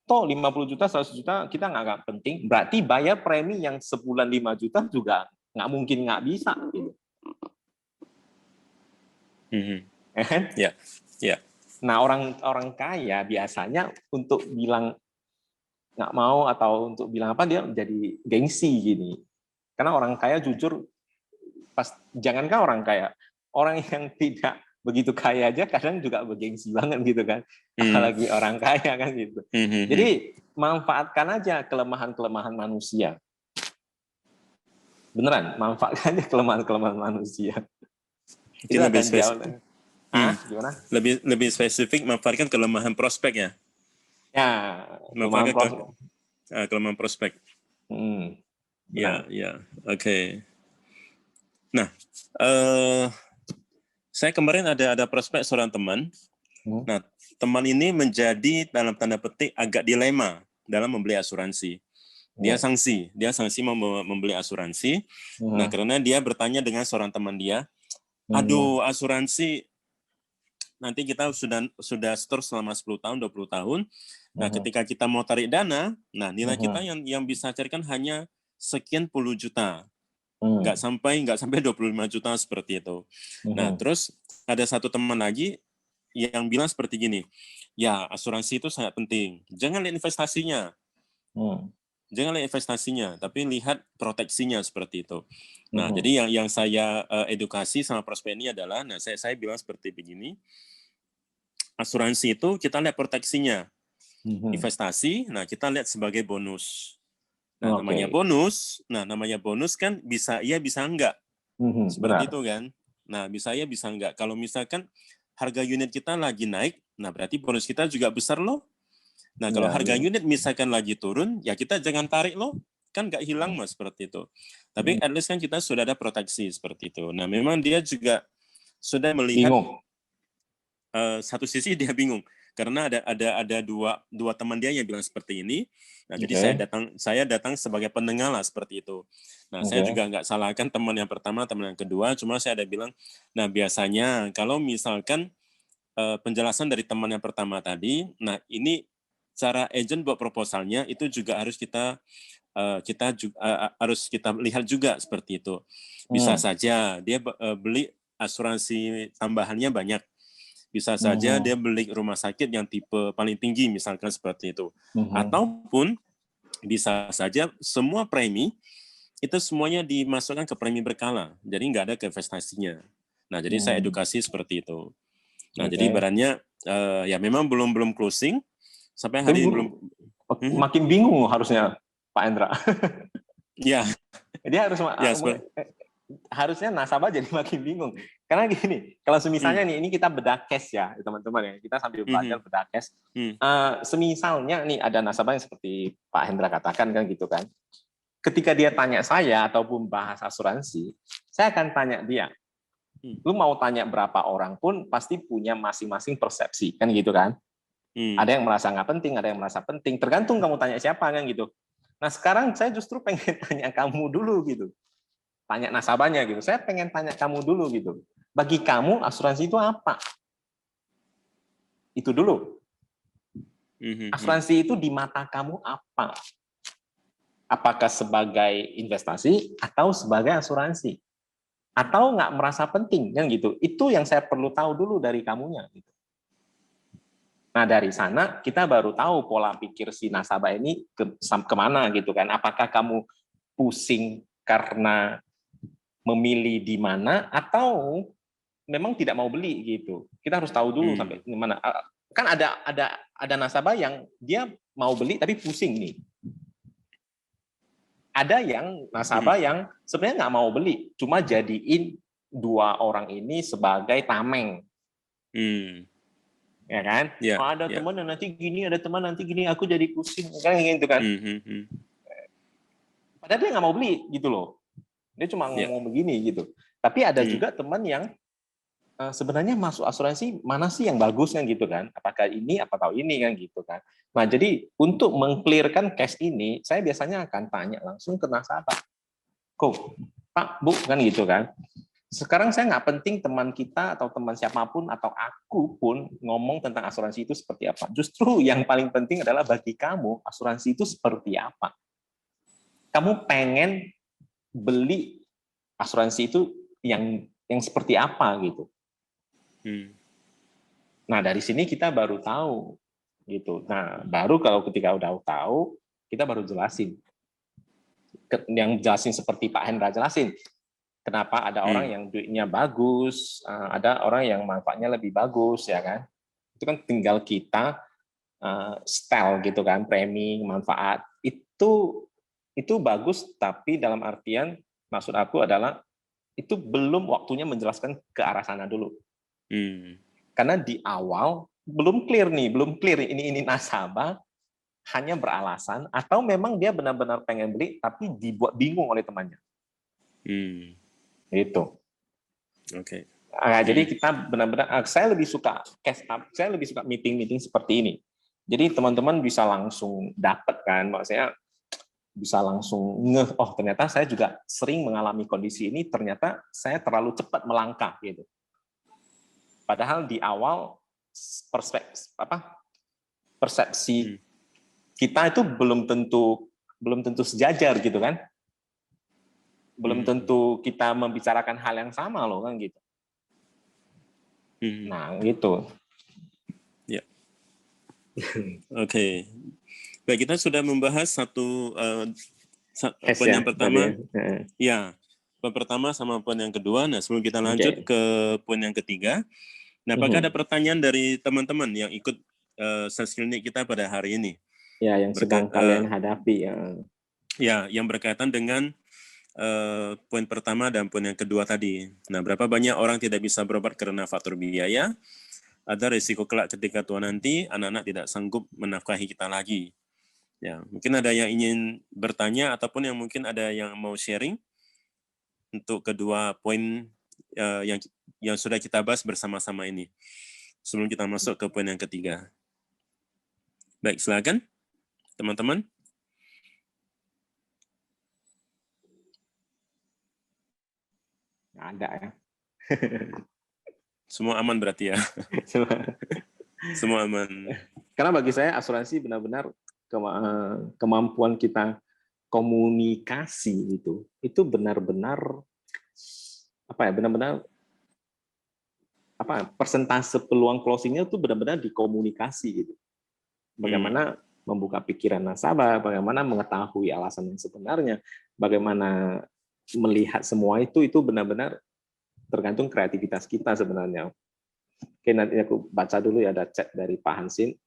toh 50 juta, 100 juta kita nggak penting, berarti bayar premi yang sebulan 5 juta juga nggak mungkin nggak bisa gitu. Ya. Nah orang kaya biasanya untuk bilang nggak mau atau untuk bilang apa dia menjadi gengsi gini. Karena orang kaya jujur, jangankah orang kaya, orang yang tidak begitu kaya aja kadang juga bergengsi banget gitu kan. Apalagi orang kaya kan gitu. Jadi manfaatkan aja kelemahan-kelemahan manusia. Beneran, manfaatkan aja kelemahan-kelemahan manusia. Itu lebih spesifik. Gimana? Lebih spesifik manfaatkan kelemahan prospek ya. Ya, kelemahan prospek. Ya, oke. Nah, saya kemarin ada prospek seorang teman. Nah, teman ini menjadi dalam tanda petik agak dilema dalam membeli asuransi. Dia sanksi mau membeli asuransi. Nah, karena dia bertanya dengan seorang teman dia, aduh, asuransi nanti kita sudah store selama 10 tahun, 20 tahun. Nah, ketika kita mau tarik dana, nah nilai kita yang bisa carikan hanya sekian puluh juta. Nggak sampai 25 juta seperti itu. Nah, terus ada satu teman lagi yang bilang seperti gini, ya asuransi itu sangat penting. Jangan lihat investasinya. Jangan lihat investasinya, tapi lihat proteksinya seperti itu. Nah, jadi yang saya edukasi sama prospek ini adalah, nah saya bilang seperti begini, asuransi itu kita lihat proteksinya. Investasi, nah kita lihat sebagai bonus. Nah, namanya bonus kan bisa iya bisa enggak. Seperti itu kan. Nah, bisa iya bisa enggak. Kalau misalkan harga unit kita lagi naik, nah berarti bonus kita juga besar loh. Nah, kalau harga unit misalkan lagi turun, ya kita jangan tarik loh. Kan nggak hilang mas seperti itu. Tapi at least kan kita sudah ada proteksi seperti itu. Nah, memang dia juga sudah melihat satu sisi dia bingung karena ada dua teman dia yang bilang seperti ini. Nah, jadi saya datang sebagai pendengar lah seperti itu. Nah, saya juga nggak salahkan teman yang pertama, teman yang kedua, cuma saya ada bilang, nah biasanya kalau misalkan penjelasan dari teman yang pertama tadi, nah ini cara agent buat proposalnya itu juga harus kita harus kita lihat juga seperti itu. Bisa saja dia beli asuransi tambahannya banyak. Bisa saja dia beli rumah sakit yang tipe paling tinggi misalkan seperti itu. Ataupun bisa saja semua premi itu semuanya dimasukkan ke premi berkala. Jadi nggak ada ke investasinya. Nah, jadi saya edukasi seperti itu. Nah, jadi ibaratnya ya memang belum closing sampai hari ini belum. Makin bingung harusnya Pak Endra. Ya. Dia harusnya nasabah jadi makin bingung. Karena gini, kalau semisalnya nih ini kita bedah case ya teman-teman ya, kita sambil belajar bedah case. Semisalnya nih ada nasabah yang seperti Pak Hendra katakan kan gitu kan. Ketika dia tanya saya ataupun bahas asuransi, saya akan tanya dia. Lu mau tanya berapa orang pun pasti punya masing-masing persepsi kan gitu kan. Ada yang merasa nggak penting, ada yang merasa penting. Tergantung kamu tanya siapa kan gitu. Nah sekarang saya justru pengen tanya kamu dulu gitu. Tanya nasabahnya gitu. Saya pengen tanya kamu dulu gitu. Bagi kamu asuransi itu apa? Itu dulu. Asuransi itu di mata kamu apa? Apakah sebagai investasi atau sebagai asuransi? Atau nggak merasa penting kan gitu? Itu yang saya perlu tahu dulu dari kamunya. Gitu. Nah dari sana kita baru tahu pola pikir si nasabah ini kemana gitu kan? Apakah kamu pusing karena memilih di mana atau memang tidak mau beli gitu? Kita harus tahu dulu sampai di mana. Kan ada nasabah yang dia mau beli tapi pusing nih. Ada yang nasabah yang sebenarnya nggak mau beli, cuma jadiin dua orang ini sebagai tameng. Ya kan? Ada teman yang nanti gini, ada teman nanti gini, aku jadi pusing kan gitu kan. Padahal dia nggak mau beli gitu loh. Dia cuma ngomong begini gitu. Tapi ada juga teman yang sebenarnya masuk asuransi mana sih yang bagus kan gitu kan? Apakah ini atau ini kan gitu kan? Nah jadi untuk mengclearkan case ini, saya biasanya akan tanya langsung ke nasabah. Kok Pak, Bu kan gitu kan? Sekarang saya nggak penting teman kita atau teman siapapun atau aku pun ngomong tentang asuransi itu seperti apa. Justru yang paling penting adalah bagi kamu asuransi itu seperti apa. Kamu pengen beli asuransi itu yang seperti apa gitu. Nah dari sini kita baru tahu gitu. Nah baru kalau ketika udah tahu kita baru jelasin. Yang jelasin seperti Pak Hendra jelasin. Kenapa ada orang yang duitnya bagus, ada orang yang manfaatnya lebih bagus, ya kan? Itu kan tinggal kita style gitu kan, premi, manfaat. Itu bagus, tapi dalam artian maksud aku adalah itu belum waktunya menjelaskan ke arah sana dulu. Karena di awal belum clear ini nasabah hanya beralasan atau memang dia benar-benar pengen beli tapi dibuat bingung oleh temannya. Itu. Oke. Jadi kita benar-benar saya lebih suka cash up, saya lebih suka meeting seperti ini. Jadi teman-teman bisa langsung dapat kan, maksudnya bisa langsung ngeh, oh ternyata saya juga sering mengalami kondisi ini, ternyata saya terlalu cepat melangkah gitu. Padahal di awal persepsi kita itu belum tentu sejajar gitu kan. Belum tentu kita membicarakan hal yang sama loh kan gitu. Nah gitu. Ya. Oke. Baik, kita sudah membahas satu poin yang pertama. Ya, poin pertama sama poin yang kedua. Nah sebelum kita lanjut ke poin yang ketiga, nah apakah ada pertanyaan dari teman-teman yang ikut sales klinik kita pada hari ini? Ya, yang sedang kalian hadapi ya. Ya, yang berkaitan dengan poin pertama dan poin yang kedua tadi. Nah, berapa banyak orang tidak bisa berobat karena faktor biaya? Ada risiko kelak ketika tua nanti anak-anak tidak sanggup menafkahi kita lagi. Ya, mungkin ada yang ingin bertanya ataupun yang mungkin ada yang mau sharing untuk kedua poin yang sudah kita bahas bersama-sama ini. Sebelum kita masuk ke poin yang ketiga. Baik, silakan teman-teman. Ada ya. Semua aman berarti ya. Semua aman. Karena bagi saya asuransi benar-benar kemampuan kita komunikasi itu benar-benar persentase peluang closingnya itu benar-benar di komunikasi gitu. Bagaimana membuka pikiran nasabah, bagaimana mengetahui alasan yang sebenarnya, bagaimana melihat semua itu benar-benar tergantung kreativitas kita sebenarnya. Oke, nanti aku baca dulu ya, ada chat dari Pak Hansin.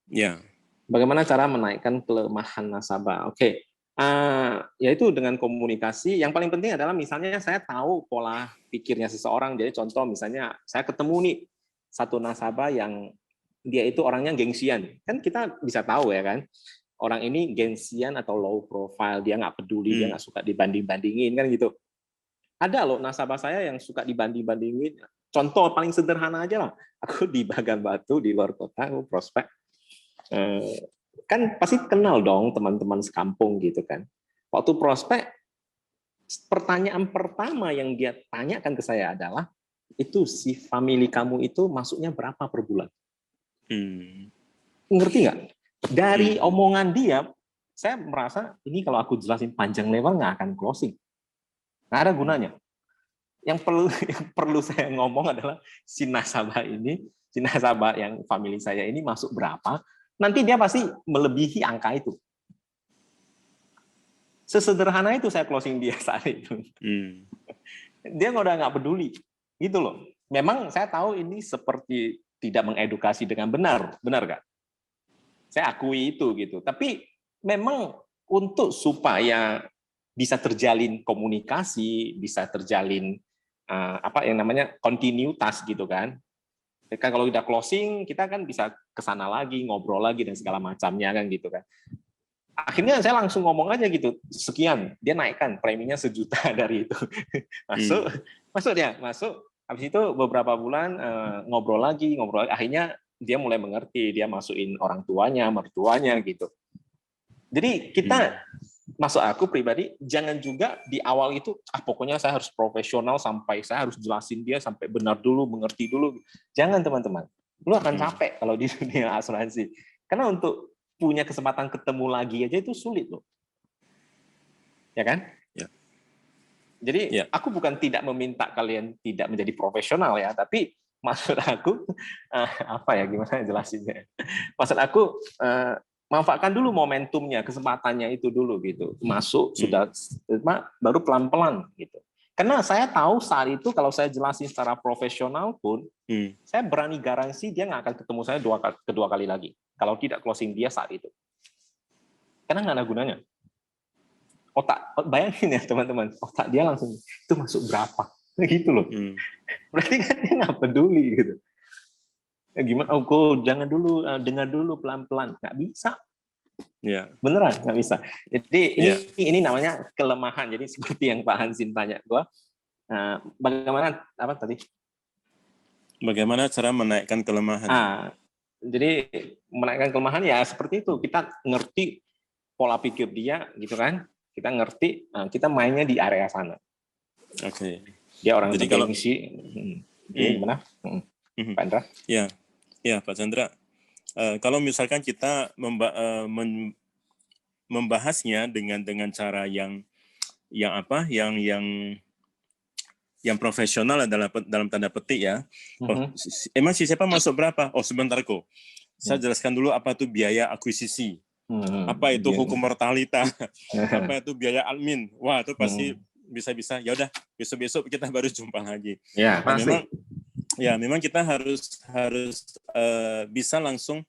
Ya. Bagaimana cara menaikkan kelemahan nasabah? Oke, yaitu dengan komunikasi. Yang paling penting adalah misalnya saya tahu pola pikirnya seseorang. Jadi contoh misalnya saya ketemu nih satu nasabah yang dia itu orangnya gengsian. Kan kita bisa tahu ya kan, orang ini gengsian atau low profile, dia nggak peduli, dia nggak suka dibanding-bandingin kan gitu. Ada loh nasabah saya yang suka dibanding-bandingin. Contoh paling sederhana aja lah. Aku di Bagan Batu di luar kota, aku prospek. Kan pasti kenal dong teman-teman sekampung gitu kan. Waktu prospek, pertanyaan pertama yang dia tanyakan ke saya adalah, itu si family kamu itu masuknya berapa per bulan? Ngerti nggak? Dari omongan dia, saya merasa ini kalau aku jelasin panjang lebar nggak akan closing. Nggak ada gunanya. Yang perlu saya ngomong adalah si nasabah yang family saya ini masuk berapa, nanti dia pasti melebihi angka itu. Sesederhana itu saya closing dia saat itu. Dia udah nggak peduli, gitu loh. Memang saya tahu ini seperti tidak mengedukasi dengan benar nggak? Saya akui itu gitu. Tapi memang untuk supaya bisa terjalin komunikasi, bisa terjalin yang namanya kontinuitas gitu kan. Kalau udah closing, kita kan bisa kesana lagi, ngobrol lagi dan segala macamnya kan gitu kan. akhirnya saya langsung ngomong aja gitu, sekian, dia naikkan preminya 1 juta dari itu. Masuk dia, masuk. Habis itu beberapa bulan ngobrol lagi, akhirnya dia mulai mengerti, dia masukin orang tuanya, mertuanya gitu. Jadi kita, masuk aku pribadi, jangan juga di awal itu, pokoknya saya harus profesional sampai saya harus jelasin dia sampai benar dulu, mengerti dulu. Jangan teman-teman, lu akan capek kalau di dunia asuransi. Karena untuk punya kesempatan ketemu lagi aja itu sulit loh. Ya kan? Ya. Jadi aku bukan tidak meminta kalian tidak menjadi profesional ya, tapi maksud aku gimana jelasinnya? Maksud aku manfaatkan dulu momentumnya, kesempatannya itu dulu gitu. Masuk sudah baru pelan-pelan gitu. Karena saya tahu saat itu kalau saya jelasin secara profesional pun, saya berani garansi dia nggak akan ketemu saya kedua kali lagi. Kalau tidak closing dia saat itu. Karena nggak ada gunanya. Bayangin ya teman-teman, otak dia langsung, itu masuk berapa? Gitu loh. Berarti kan dia nggak peduli gitu. Gimana? Jangan dulu, dengar dulu pelan-pelan. Nggak bisa. Ya. Beneran nggak bisa. Jadi ini namanya kelemahan. Jadi seperti yang Pak Hansin tanya gua, bagaimana apa tadi? Bagaimana cara menaikkan kelemahan? Jadi menaikkan kelemahan ya seperti itu. Kita ngerti pola pikir dia, gitu kan? Kita ngerti, kita mainnya di area sana. Oke. Dia orang jadi bergengsi. Gimana? Pak Andra? Ya Pak Chandra. Kalau misalkan kita membahasnya dengan cara yang profesional dalam tanda petik ya. Emang siapa masuk berapa? Sebentar kok. Saya jelaskan dulu apa itu biaya akuisisi. Apa itu hukum mortalita? Apa itu biaya admin? Wah, itu pasti bisa-bisa. Ya udah, besok-besok kita baru jumpa lagi. Ya, pasti. Memang kita harus bisa langsung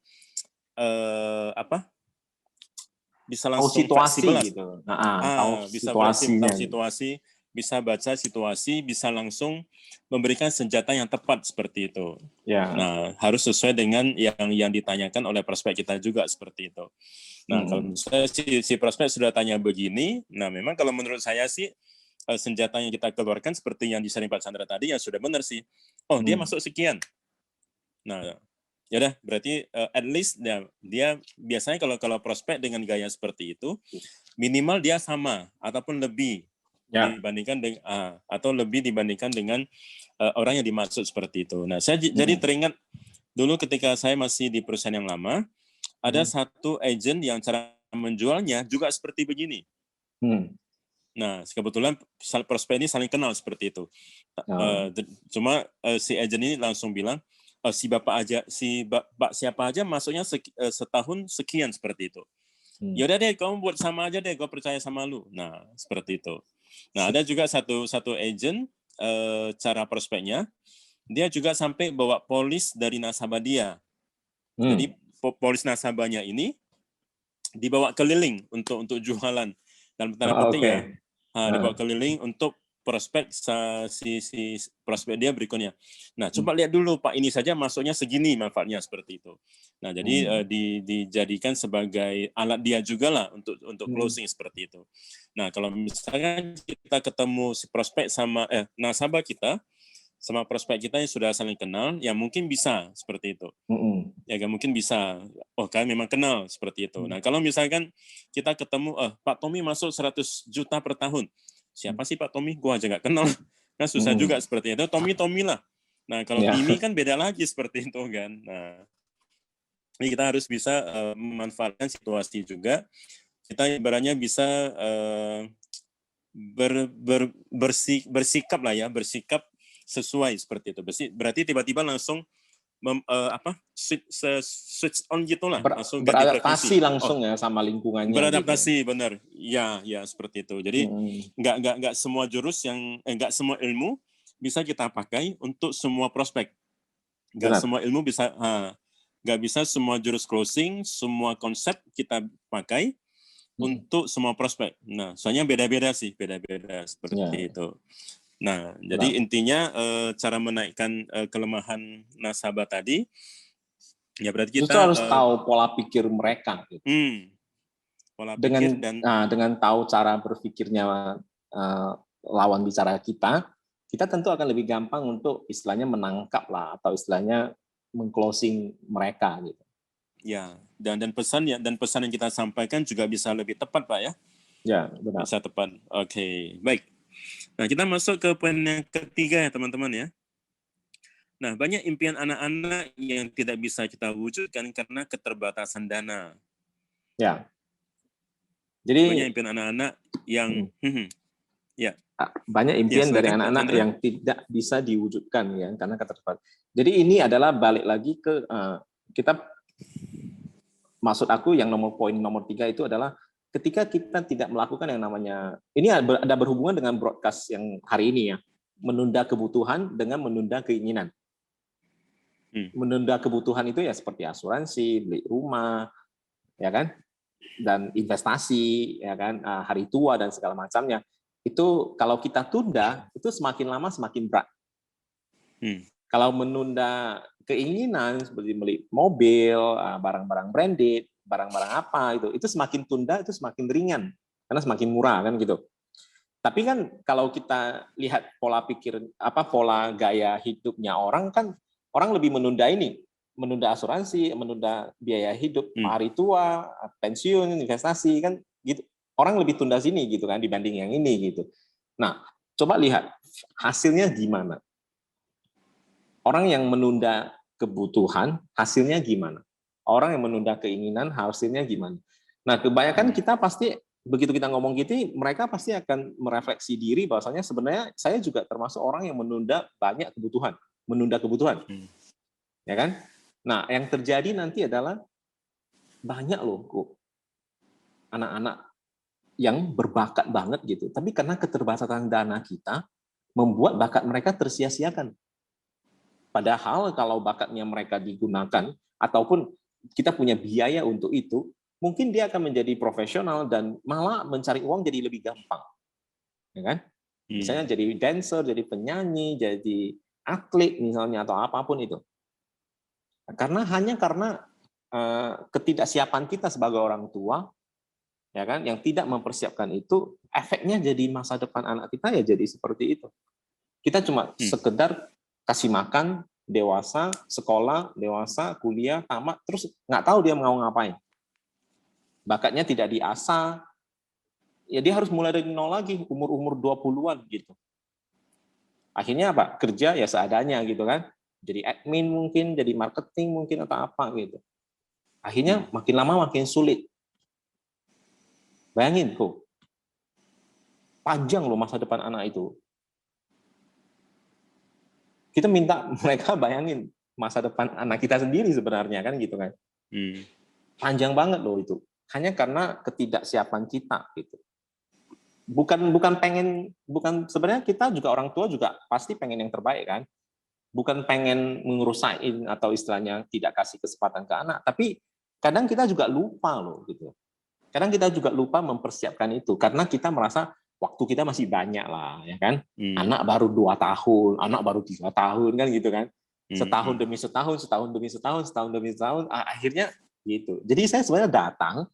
bisa langsung situasi fleksibel gitu. Tahu situasi, bisa baca situasi, bisa langsung memberikan senjata yang tepat seperti itu. Ya. Nah, harus sesuai dengan yang ditanyakan oleh prospek kita juga seperti itu. Nah, kalau misalnya si prospek sudah tanya begini, nah memang kalau menurut saya sih senjata yang kita keluarkan seperti yang disaring Pak Chandra tadi yang sudah benar sih. Dia masuk sekian. Nah, ya udah berarti at least dia biasanya kalau prospek dengan gaya seperti itu minimal dia sama ataupun lebih dibandingkan dengan orang yang dimaksud seperti itu. Nah, saya jadi teringat dulu ketika saya masih di perusahaan yang lama, ada satu agent yang cara menjualnya juga seperti begini. Nah, kebetulan prospek ini saling kenal seperti itu. Cuma si agent ini langsung bilang, si bapak siapa aja masuknya setahun sekian seperti itu. Ya udah deh, kamu buat sama aja deh, gue percaya sama lu. Nah, seperti itu. Nah, ada juga satu agent cara prospeknya, dia juga sampai bawa polis dari nasabah dia. Jadi polis nasabahnya ini dibawa keliling untuk jualan dalam tanda petik ya. Dibawa keliling untuk prospek si prospek dia berikutnya. Nah, coba lihat dulu Pak, ini saja masuknya segini manfaatnya seperti itu. Nah, jadi dijadikan sebagai alat dia juga lah untuk closing seperti itu. Nah, kalau misalkan kita ketemu si prospek sama nasabah kita sama prospek kita yang sudah saling kenal, ya mungkin bisa seperti itu. Ya mungkin bisa. Kan memang kenal seperti itu. Nah, kalau misalkan kita ketemu, Pak Tommy masuk 100 juta per tahun. Siapa sih Pak Tommy? Gua aja nggak kenal. Kan susah juga seperti itu. Tommy lah. Nah, kalau Timmy kan beda lagi seperti itu kan. Nah, ini kita harus bisa memanfaatkan situasi juga. Kita ibaratnya bisa bersikap lah ya, bersikap sesuai seperti itu. Berarti tiba-tiba langsung switch on gitulah, langsung beradaptasi langsung ya sama lingkungannya. Beradaptasi gitu. Benar. Ya seperti itu. Jadi nggak semua jurus nggak semua ilmu bisa kita pakai untuk semua prospek. Nggak semua ilmu bisa nggak bisa semua jurus closing, semua konsep kita pakai untuk semua prospek. Nah, soalnya beda-beda seperti itu. Nah, jadi intinya cara menaikkan kelemahan nasabah tadi, ya berarti kita justru harus tahu pola pikir mereka. Gitu. Pola pikir dengan tahu cara berpikirnya lawan bicara kita tentu akan lebih gampang untuk istilahnya menangkap lah, atau istilahnya mengclosing mereka gitu. Ya, dan pesan yang kita sampaikan juga bisa lebih tepat, Pak ya. Ya, benar. Bisa tepat. Oke, baik. Nah, kita masuk ke poin yang ketiga ya, teman-teman ya. Nah, banyak impian anak-anak yang tidak bisa kita wujudkan karena keterbatasan dana. Ya. Jadi banyak impian anak-anak yang ya. Banyak impian dari anak-anak yang tidak bisa diwujudkan ya karena keterbatasan. Jadi ini adalah balik lagi ke kita, maksud aku yang poin nomor 3 itu adalah ketika kita tidak melakukan yang namanya, ini ada berhubungan dengan broadcast yang hari ini ya, menunda kebutuhan dengan menunda keinginan. Menunda kebutuhan itu ya seperti asuransi, beli rumah, ya kan, dan investasi, ya kan, hari tua dan segala macamnya. Itu kalau kita tunda, itu semakin lama semakin berat. Kalau menunda keinginan seperti beli mobil, barang-barang branded, barang-barang apa itu semakin tunda itu semakin ringan karena semakin murah kan gitu. Tapi kan kalau kita lihat pola pikir pola gaya hidupnya orang kan, orang lebih menunda menunda asuransi, menunda biaya hidup hari tua, pensiun, investasi kan gitu. Orang lebih tunda sini gitu kan dibanding yang ini gitu. Nah, coba lihat hasilnya gimana. Orang yang menunda kebutuhan hasilnya gimana? Orang yang menunda keinginan hasilnya gimana? Nah, kebanyakan kita pasti begitu kita ngomong gitu, mereka pasti akan merefleksi diri bahwasanya sebenarnya saya juga termasuk orang yang menunda kebutuhan. Ya kan? Nah, yang terjadi nanti adalah banyak loh anak-anak yang berbakat banget gitu, tapi karena keterbatasan dana kita membuat bakat mereka tersia-siakan. Padahal kalau bakatnya mereka digunakan ataupun kita punya biaya untuk itu, mungkin dia akan menjadi profesional dan malah mencari uang jadi lebih gampang, ya kan? Misalnya jadi dancer, jadi penyanyi, jadi atlet misalnya atau apapun itu. Hanya karena ketidaksiapan kita sebagai orang tua, ya kan, yang tidak mempersiapkan itu, efeknya jadi masa depan anak kita ya jadi seperti itu. Kita cuma sekedar kasih makan, dewasa, sekolah, dewasa, kuliah, tamat, terus nggak tahu dia mau ngapain. Bakatnya tidak diasah, ya dia harus mulai dari nol lagi, umur 20-an gitu. Akhirnya apa? Kerja ya seadanya gitu kan. Jadi admin mungkin, jadi marketing mungkin atau apa gitu. Akhirnya makin lama makin sulit. Bayangin kok, panjang loh masa depan anak itu. Kita minta mereka bayangin masa depan anak kita sendiri sebenarnya kan gitu kan. Panjang banget loh itu. Hanya karena ketidaksiapan kita gitu. Bukan sebenarnya kita juga orang tua juga pasti pengen yang terbaik kan. Bukan pengen ngerusain atau istilahnya tidak kasih kesempatan ke anak, tapi kadang kita juga lupa loh gitu. Kadang kita juga lupa mempersiapkan itu karena kita merasa waktu kita masih banyak lah, ya kan? Anak baru 2 tahun, anak baru 3 tahun kan gitu kan? Setahun demi setahun, setahun demi setahun, akhirnya gitu. Jadi saya sebenarnya datang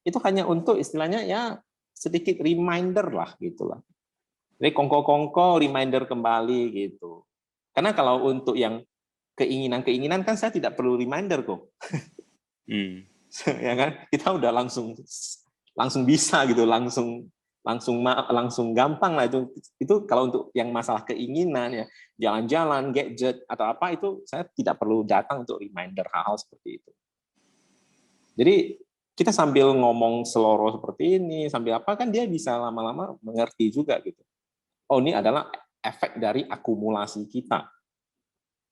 itu hanya untuk istilahnya ya sedikit reminder lah gitulah. Jadi kongko-kongko reminder kembali gitu. Karena kalau untuk yang keinginan kan saya tidak perlu reminder kok. Ya kan, kita udah langsung bisa gitu, langsung gampang lah itu kalau untuk yang masalah keinginan ya jalan-jalan, gadget atau apa itu saya tidak perlu datang untuk reminder hal-hal seperti itu. Jadi kita sambil ngomong seloro seperti ini sambil apa kan dia bisa lama-lama mengerti juga gitu. Oh, ini adalah efek dari akumulasi kita.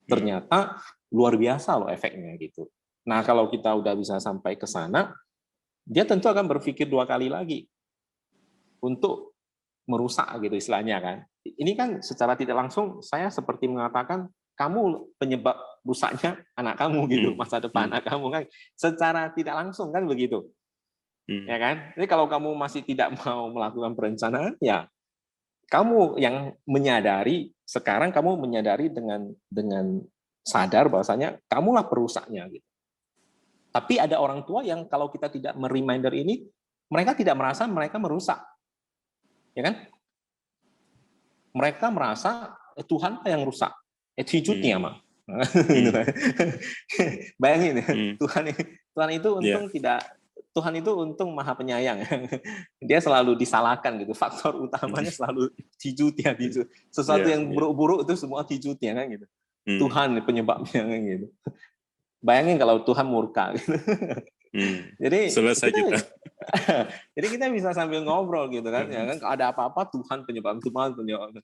Ternyata luar biasa loh efeknya gitu. Nah, kalau kita udah bisa sampai ke sana, dia tentu akan berpikir 2 kali lagi untuk merusak gitu istilahnya kan. Ini kan secara tidak langsung saya seperti mengatakan kamu penyebab rusaknya anak kamu gitu, masa depan anak kamu kan. Secara tidak langsung kan begitu. Ya kan? Jadi kalau kamu masih tidak mau melakukan perencanaan ya kamu yang menyadari sekarang kamu menyadari dengan sadar bahwasanya kamulah perusaknya gitu. Tapi ada orang tua yang kalau kita tidak mereminder ini, mereka tidak merasa mereka merusak, ya kan? Mereka merasa Tuhan yang rusak, attitude-nya mah. Bayangin, Tuhan itu untung Tuhan itu untung maha penyayang. Dia selalu disalahkan gitu. Faktor utamanya selalu attitude-nya gitu. Sesuatu yang buruk-buruk itu semua attitude-nya kan gitu. Tuhan penyebabnya kan gitu. Bayangin kalau Tuhan murka gitu. Jadi selesai kita. Jadi kita bisa sambil ngobrol gitu kan, ya kan, ada apa-apa Tuhan penyebab,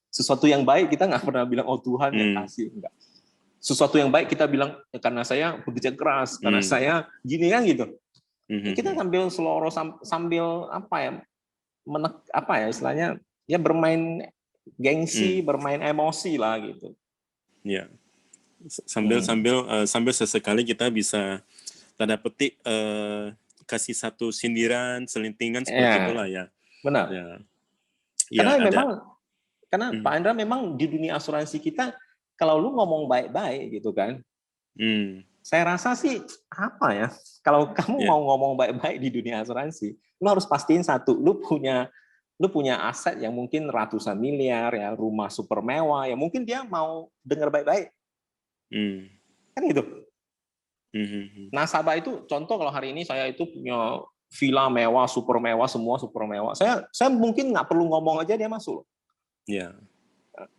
sesuatu yang baik kita nggak pernah bilang oh Tuhan yang kasih, enggak. Sesuatu yang baik kita bilang ya, karena saya bekerja keras, karena saya gini kan gitu. Kita sambil seloro sambil apa ya istilahnya ya bermain gengsi, bermain emosi lah gitu. Ya. Sambil sesekali kita bisa tanda petik kasih satu sindiran, selintingan seperti itulah ya. Benar. Ya. Karena karena Pak Andra memang di dunia asuransi kita kalau lu ngomong baik-baik gitu kan. Saya rasa sih apa ya? Kalau kamu mau ngomong baik-baik di dunia asuransi, lu harus pastiin satu, lu punya aset yang mungkin ratusan miliar ya, rumah super mewah ya, mungkin dia mau dengar baik-baik. Kan gitu. Nasabah itu contoh kalau hari ini saya itu punya villa mewah, super mewah, semua super mewah. Saya mungkin nggak perlu ngomong aja dia masuk. Iya.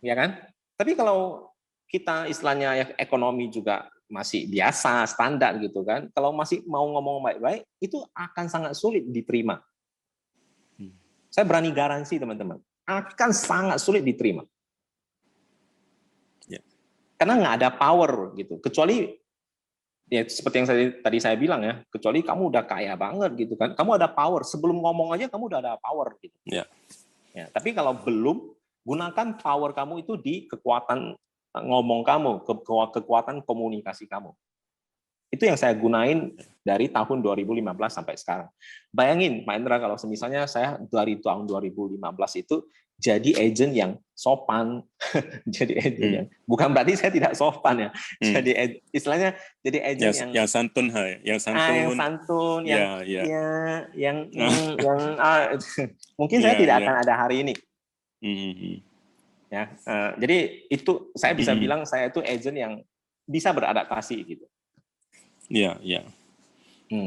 Ya kan? Tapi kalau kita istilahnya ya, ekonomi juga masih biasa, standar gitu kan. Kalau masih mau ngomong baik-baik, itu akan sangat sulit diterima. Saya berani garansi teman-teman, akan sangat sulit diterima. Karena nggak ada power gitu. Kecuali ya seperti yang tadi saya bilang ya, kecuali kamu udah kaya banget gitu kan, kamu ada power, sebelum ngomong aja kamu udah ada power gitu. Ya, tapi kalau belum, gunakan power kamu itu di kekuatan ngomong kamu, kekuatan komunikasi kamu. Itu yang saya gunain dari tahun 2015 sampai sekarang. Bayangin Pak Indra kalau misalnya saya dari tahun 2015 itu jadi agent yang sopan, jadi agent yang bukan berarti saya tidak sopan ya. Jadi istilahnya jadi agent yang santun, yang santun, yang mungkin saya tidak akan ada hari ini. Ya, jadi itu saya bisa bilang saya itu agent yang bisa beradaptasi gitu. Iya.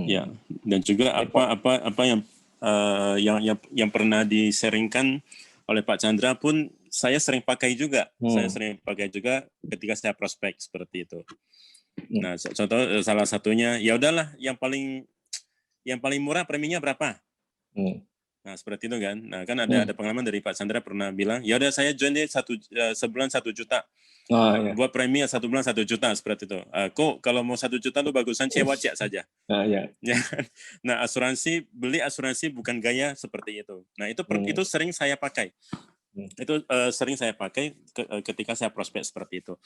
Ya, dan juga apa yang pernah di-sharingkan oleh Pak Chandra pun saya sering pakai juga. Saya sering pakai juga ketika saya prospek seperti itu. Nah, contoh salah satunya ya udahlah yang paling murah preminya berapa? Nah, seperti itu kan. Nah, kan ada pengalaman dari Pak Chandra pernah bilang, ya udah saya join deh sebulan 1 juta. Buat premi 1 bulan 1 juta seperti itu. Kok kalau mau 1 juta lu bagusan sewa cek saja. Nah, beli asuransi bukan gaya seperti itu. Nah, itu sering saya pakai. Itu sering saya pakai ketika saya prospek seperti itu.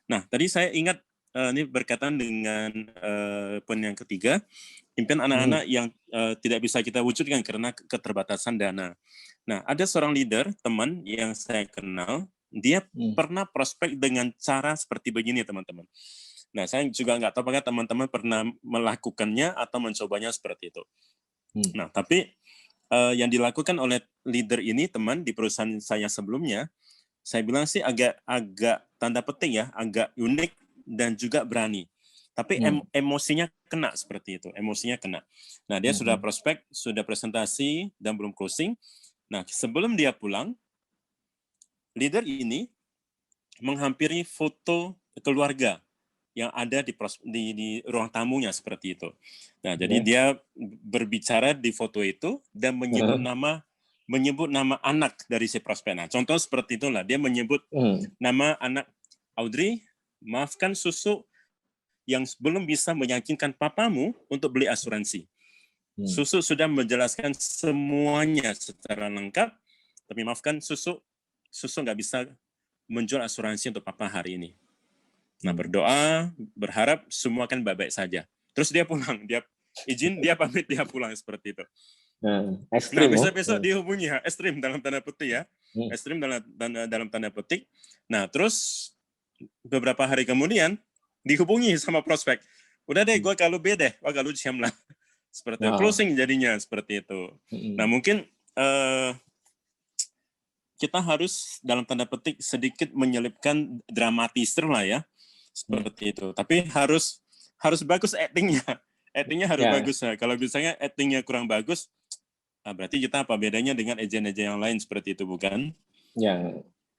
Nah, tadi saya ingat ini berkaitan dengan poin yang ketiga, impian anak-anak yang tidak bisa kita wujudkan karena keterbatasan dana. Nah, ada seorang leader, teman yang saya kenal, dia pernah prospek dengan cara seperti begini, teman-teman. Nah, saya juga nggak tahu apakah teman-teman pernah melakukannya atau mencobanya seperti itu. Nah, tapi yang dilakukan oleh leader ini, teman di perusahaan saya sebelumnya, saya bilang sih agak tanda petik ya, agak unik dan juga berani. Tapi emosinya kena seperti itu, emosinya kena. Nah, dia sudah prospek, sudah presentasi, dan belum closing. Nah, sebelum dia pulang, leader ini menghampiri foto keluarga yang ada di ruang tamunya seperti itu. Nah, jadi dia berbicara di foto itu dan menyebut nama anak dari si prospek. Nah, contoh seperti itulah, dia menyebut nama anak Audrey, maafkan susu yang belum bisa meyakinkan papamu untuk beli asuransi. Susu sudah menjelaskan semuanya secara lengkap, tapi maafkan susu nggak bisa menjual asuransi untuk papa hari ini. Nah, berdoa, berharap semua akan baik-baik saja. Terus dia pulang, dia pamit, dia pulang seperti itu. Ekstrim, nah, besok dihubungi ekstrim dalam tanda petik ya, ekstrim dalam tanda petik. Nah, terus beberapa hari kemudian dihubungi sama prospek. Udah deh, gue kalau B deh, kalau jam lah. seperti closing jadinya seperti itu. Nah mungkin kita harus dalam tanda petik sedikit menyelipkan dramatisir lah ya, seperti itu. Tapi harus bagus actingnya harus bagus ya. Kalau misalnya actingnya kurang bagus, berarti kita apa bedanya dengan agen-agen yang lain seperti itu, bukan? Ya.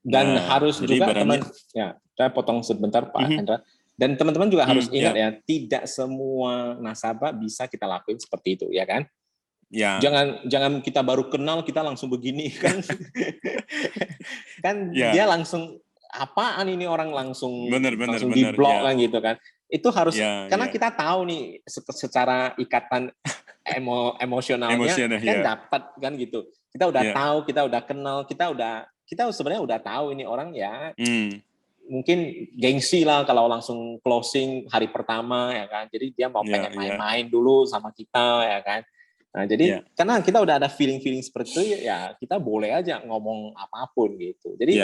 Dan harus juga teman, ya saya potong sebentar Pak Hendra. Dan teman-teman juga harus ingat ya, tidak semua nasabah bisa kita lakuin seperti itu, ya kan? Ya. Jangan kita baru kenal kita langsung begini kan. Kan dia langsung apaan ini orang langsung di blok kan gitu kan. Itu harus karena kita tahu nih secara ikatan emosionalnya kan dapat kan gitu. Kita udah tahu, kita udah kenal, kita sebenarnya udah tahu ini orang ya. Mungkin gengsi lah kalau langsung closing hari pertama ya kan. Jadi dia mau pengen main-main dulu sama kita ya kan. Nah, jadi karena kita udah ada feeling seperti itu ya kita boleh aja ngomong apapun gitu. Jadi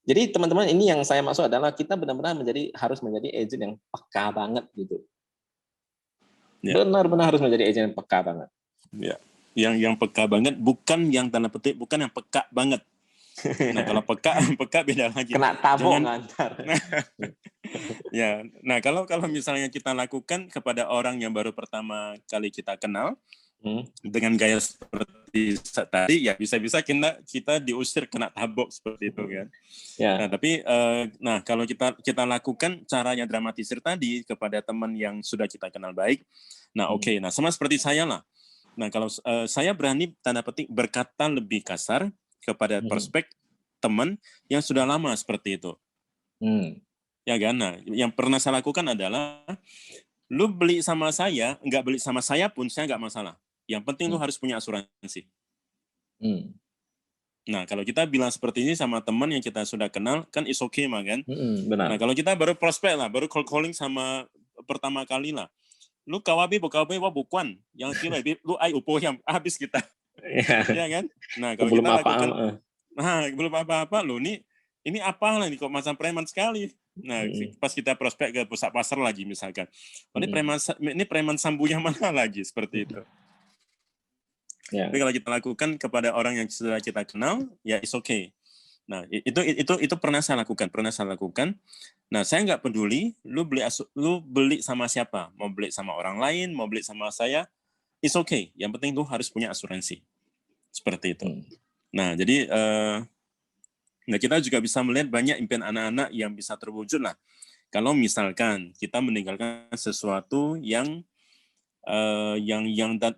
jadi teman-teman ini yang saya maksud adalah kita benar-benar harus menjadi agent yang peka banget gitu. Benar-benar harus menjadi agent yang peka banget. Ya. Yang peka banget bukan yang tanda petik bukan yang peka banget. Nah, kalau peka beda lagi. Kena tabok ngantar. Ya. Nah, kalau misalnya kita lakukan kepada orang yang baru pertama kali kita kenal dengan gaya seperti tadi, ya bisa-bisa kita diusir kena tabok seperti itu kan. Nah, tapi kalau kita lakukan caranya dramatisir tadi kepada teman yang sudah kita kenal baik. Nah, oke. Nah, sama seperti saya lah. Nah, kalau saya berani tanda petik berkata lebih kasar kepada prospek teman yang sudah lama seperti itu. Ya kan? Nah, yang pernah saya lakukan adalah lu beli sama saya, nggak beli sama saya pun saya nggak masalah. Yang penting lu harus punya asuransi. Nah, kalau kita bilang seperti ini sama teman yang kita sudah kenal, kan is okay mah kan? Benar. Nah, kalau kita baru prospek lah, baru calling sama pertama kali lah. Lu kawabi wah bukan. Yang kira lu ai upo yang habis kita. Ya kan? Nah, kalau kita lakukan belum apa-apa lo ini apa lah nih kok macam preman sekali. Nah, pas kita prospek ke pusat pasar lagi misalkan. Ini preman sambu yang mana lagi seperti itu. Tapi kalau kita lakukan kepada orang yang sudah kita kenal, ya it's okay. Nah, itu pernah saya lakukan. Nah, saya nggak peduli lu beli sama siapa, mau beli sama orang lain, mau beli sama saya, it's okay. Yang penting lu harus punya asuransi. Seperti itu. Nah, jadi kita juga bisa melihat banyak impian anak-anak yang bisa terwujud lah. Kalau misalkan kita meninggalkan sesuatu yang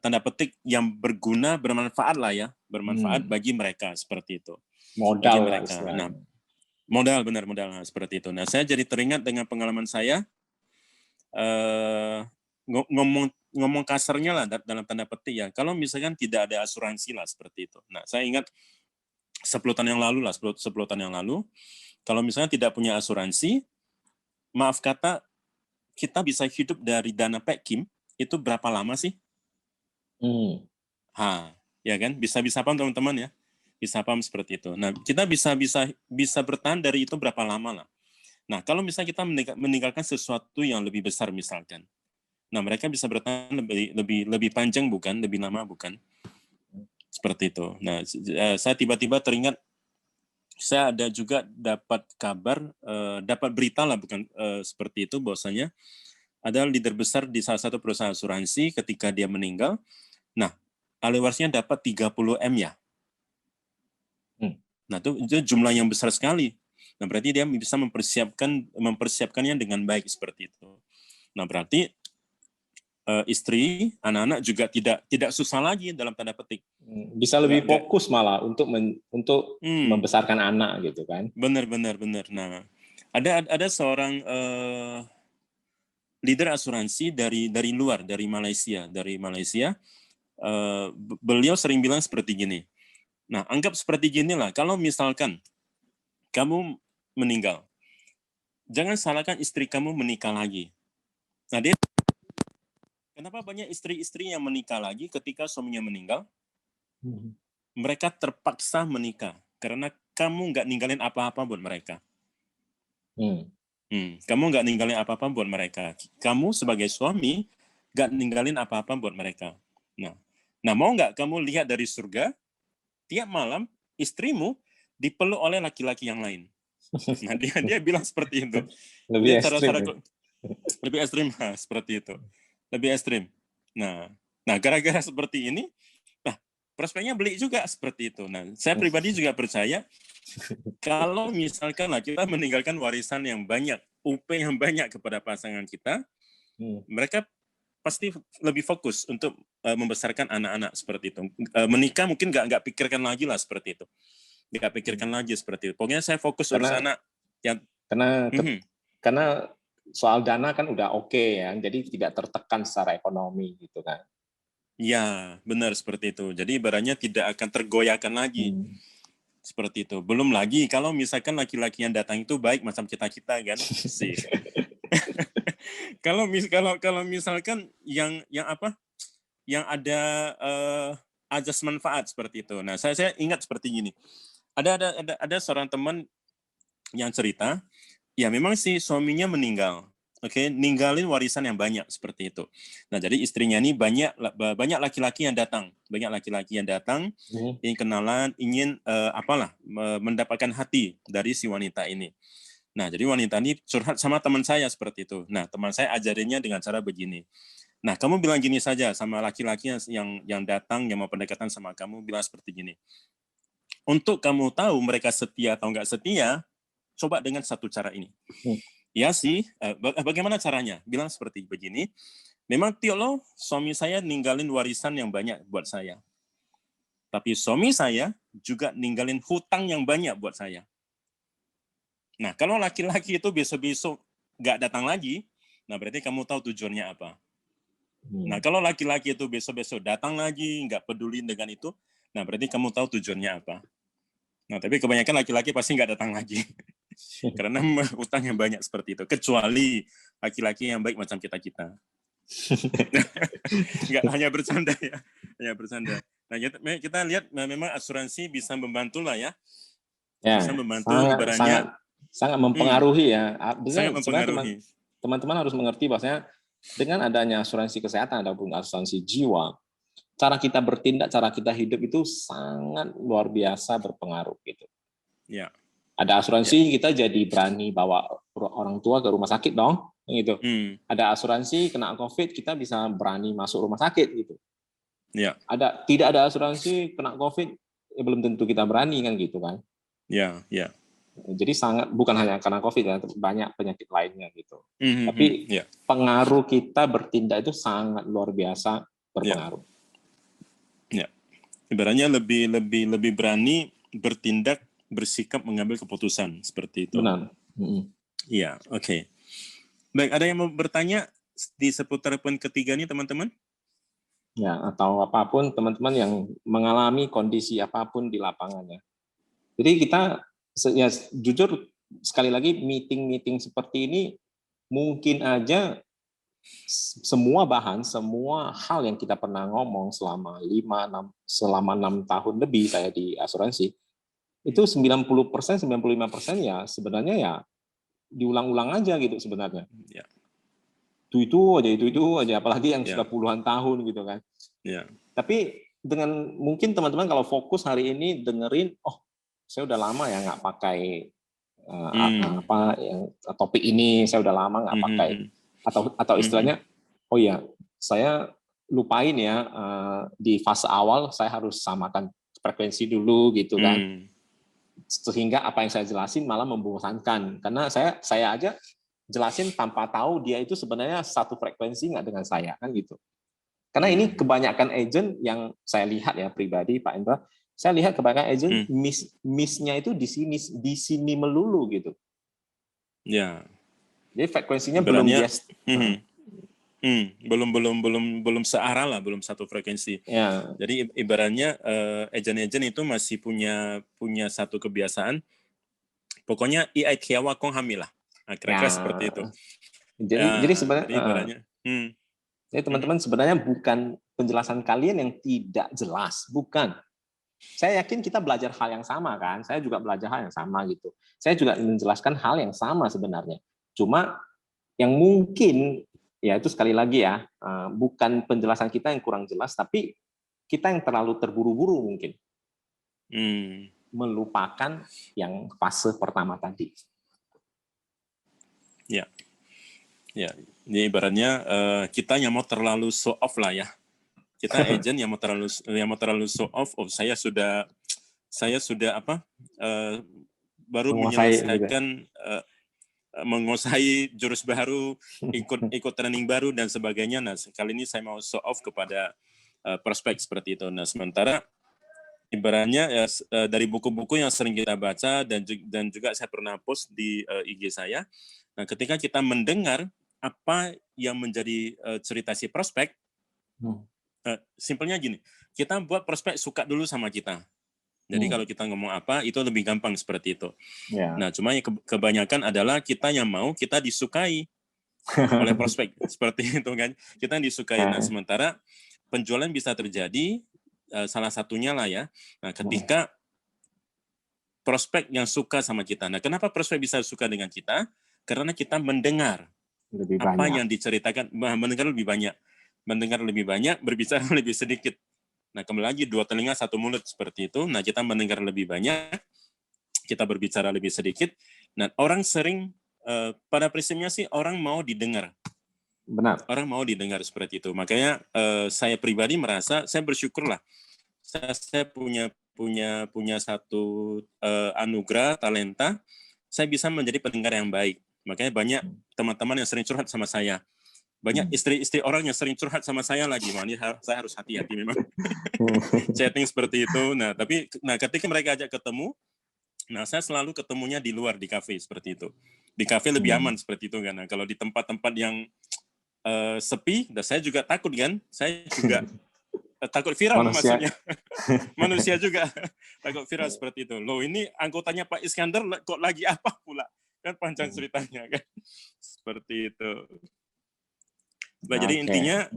tanda petik yang berguna, bermanfaat lah ya, bermanfaat bagi mereka seperti itu. Modal mereka. Nah, modal seperti itu. Nah, saya jadi teringat dengan pengalaman saya ngomong kasarnya lah dalam tanda petik ya. Kalau misalkan tidak ada asuransi lah seperti itu. Nah, saya ingat 10 tahun yang lalu, kalau misalnya tidak punya asuransi, maaf kata, kita bisa hidup dari dana Pekkim itu berapa lama sih? Ya kan? Bisa paham teman-teman ya? Bisa paham seperti itu. Nah, kita bisa bertahan dari itu berapa lama lah. Nah, kalau misalnya kita meninggalkan sesuatu yang lebih besar misalkan, nah mereka bisa bertahan lebih panjang bukan? Lebih lama bukan? Seperti itu. Nah, saya tiba-tiba teringat, saya ada juga dapat kabar, dapat berita lah bukan seperti itu, bahwasanya ada leader besar di salah satu perusahaan asuransi ketika dia meninggal. Nah, ahli warisnya dapat 30 M ya. Nah, itu jumlah yang besar sekali. Nah, berarti dia bisa mempersiapkannya dengan baik seperti itu. Nah, berarti istri, anak-anak juga tidak susah lagi dalam tanda petik. Bisa lebih fokus malah untuk membesarkan anak gitu kan. Benar. Nah, ada seorang leader asuransi dari luar, dari Malaysia. Beliau sering bilang seperti gini. Nah, anggap seperti gini lah. Kalau misalkan kamu meninggal, jangan salahkan istri kamu menikah lagi. Nah, kenapa banyak istri-istri yang menikah lagi ketika suaminya meninggal? Mereka terpaksa menikah karena kamu nggak ninggalin apa-apa buat mereka. Kamu nggak ninggalin apa-apa buat mereka. Kamu sebagai suami nggak ninggalin apa-apa buat mereka. Nah, mau nggak kamu lihat dari surga, tiap malam istrimu dipeluk oleh laki-laki yang lain. Nah, dia bilang seperti itu. Lebih Dia ekstrim. lebih ekstrim, seperti itu. Lebih ekstrim. Nah, gara-gara seperti ini, prospeknya beli juga seperti itu. Nah, saya pribadi juga percaya kalau misalkan kita meninggalkan warisan yang banyak, UP yang banyak kepada pasangan kita, mereka pasti lebih fokus untuk membesarkan anak-anak seperti itu. Menikah mungkin nggak pikirkan lagi lah seperti itu. Nggak pikirkan lagi seperti itu. Pokoknya saya fokus urus anak. Karena soal dana kan udah oke ya, jadi tidak tertekan secara ekonomi gitu kan. Ya, benar seperti itu. Jadi ibaratnya tidak akan tergoyahkan lagi. Seperti itu. Belum lagi kalau misalkan laki-laki yang datang itu baik macam kita-kita kan. Sih. kalau misalkan yang ada ajas manfaat seperti itu. Nah, saya ingat seperti gini. Ada seorang teman yang cerita, ya memang si suaminya meninggal. Ninggalin warisan yang banyak seperti itu. Nah, jadi istrinya ini banyak laki-laki yang datang, ingin kenalan, ingin mendapatkan hati dari si wanita ini. Nah, jadi wanita ini curhat sama teman saya seperti itu. Nah, teman saya ajarinnya dengan cara begini. Nah, kamu bilang gini saja sama laki-laki yang datang, yang mau pendekatan sama kamu, bilang seperti gini. Untuk kamu tahu mereka setia atau enggak setia, coba dengan satu cara ini. Ya sih, bagaimana caranya? Bilang seperti begini, memang Tiolo, suami saya ninggalin warisan yang banyak buat saya. Tapi suami saya juga ninggalin hutang yang banyak buat saya. Nah, kalau laki-laki itu besok-besok nggak datang lagi, nah berarti kamu tahu tujuannya apa. Nah, kalau laki-laki itu besok-besok datang lagi, nggak peduli dengan itu, nah berarti kamu tahu tujuannya apa. Nah, tapi kebanyakan laki-laki pasti nggak datang lagi. Karena utang yang banyak seperti itu. Kecuali laki-laki yang baik macam kita-kita. Nggak hanya bercanda ya. Hanya bercanda. Nah, kita lihat memang asuransi bisa membantu lah ya. Bisa membantu ibaratnya. Sangat mempengaruhi ya. Sangat mempengaruhi. Teman-teman harus mengerti bahwasanya dengan adanya asuransi kesehatan ataupun asuransi jiwa, cara kita bertindak, cara kita hidup itu sangat luar biasa berpengaruh gitu. Ya. Ada asuransi kita jadi berani bawa orang tua ke rumah sakit dong, gitu. Ada asuransi kena COVID kita bisa berani masuk rumah sakit gitu. Ya. Tidak ada asuransi kena COVID ya belum tentu kita berani kan gitu kan. Ya. Jadi sangat bukan hanya karena COVID ya, banyak penyakit lainnya gitu. Tapi pengaruh kita bertindak itu sangat luar biasa berpengaruh. Ya. Ibaratnya lebih berani bertindak, bersikap mengambil keputusan seperti itu. Benar. Iya, oke. Baik, ada yang mau bertanya di seputar poin ketiga ini, teman-teman? Ya, atau apapun teman-teman yang mengalami kondisi apapun di lapangannya. Jadi kita ya jujur sekali lagi meeting seperti ini mungkin aja semua hal yang kita pernah ngomong selama 6 tahun lebih saya di asuransi itu 90%, 95% ya sebenarnya ya diulang-ulang aja gitu sebenarnya. Ya. Itu aja, apalagi yang sudah puluhan tahun gitu kan. Ya. Tapi dengan mungkin teman-teman kalau fokus hari ini dengerin, saya udah lama ya nggak pakai topik ini, saya udah lama nggak pakai atau istilahnya, saya lupain ya di fase awal saya harus samakan frekuensi dulu gitu kan. Sehingga apa yang saya jelasin malah membosankan karena saya aja jelasin tanpa tahu dia itu sebenarnya satu frekuensi nggak dengan saya kan gitu. Karena ini kebanyakan agent yang saya lihat ya pribadi Pak Indra, saya lihat kebanyakan agent miss-nya itu di sini melulu gitu. Ya. Jadi frekuensinya belum belum searah lah, belum satu frekuensi. Ya. Jadi ibaratnya agen-agen itu masih punya satu kebiasaan. Pokoknya iaikiawa kong hamil lah. Kira-kira seperti itu. Jadi sebenarnya ibaratnya. Jadi teman-teman sebenarnya bukan penjelasan kalian yang tidak jelas, bukan. Saya yakin kita belajar hal yang sama kan. Saya juga belajar hal yang sama gitu. Saya juga menjelaskan hal yang sama sebenarnya. Cuma yang mungkin ya itu sekali lagi ya, bukan penjelasan kita yang kurang jelas, tapi kita yang terlalu terburu-buru mungkin. Melupakan yang fase pertama tadi. Ya, ya. Jadi ibaratnya kita yang mau terlalu show off lah ya. Kita agent yang mau terlalu show off. Oh, saya sudah baru menyelesaikan menguasai jurus baru, ikut training baru dan sebagainya. Nah, kali ini saya mau show off kepada prospek seperti itu. Nah, sementara ibaratnya ya, dari buku-buku yang sering kita baca dan juga saya pernah post di IG saya. Nah, ketika kita mendengar apa yang menjadi cerita si prospek, simpelnya gini, kita buat prospek suka dulu sama kita. Jadi kalau kita ngomong apa, itu lebih gampang seperti itu. Yeah. Nah, cuma yang kebanyakan adalah kita yang mau kita disukai oleh prospek. Seperti itu kan. Kita yang disukai. Nah, sementara penjualan bisa terjadi, salah satunya lah ya. Nah, ketika prospek yang suka sama kita. Nah, kenapa prospek bisa suka dengan kita? Karena kita mendengar lebih apa banyak. yang diceritakan, mendengar lebih banyak. Mendengar lebih banyak, berbicara lebih sedikit. Nah, kembali lagi 2 telinga 1 mulut seperti itu. Nah, kita mendengar lebih banyak, kita berbicara lebih sedikit. Nah, orang sering pada prinsipnya sih orang mau didengar. Benar. Orang mau didengar seperti itu. Makanya saya pribadi merasa saya bersyukurlah. Saya punya satu anugerah talenta. Saya bisa menjadi pendengar yang baik. Makanya banyak teman-teman yang sering curhat sama saya. Banyak istri-istri orang yang sering curhat sama saya lagi, ini saya harus hati-hati memang. Chatting seperti itu. Nah, tapi ketika mereka ajak ketemu, nah saya selalu ketemunya di luar, di kafe seperti itu. Di kafe lebih aman seperti itu kan. Nah, kalau di tempat-tempat yang sepi, dan saya juga takut kan. Saya juga takut viral maksudnya. Manusia juga takut viral seperti itu. Loh, ini anggotanya Pak Iskandar kok lagi apa pula? Kan panjang ceritanya kan. Seperti itu. Nah, jadi intinya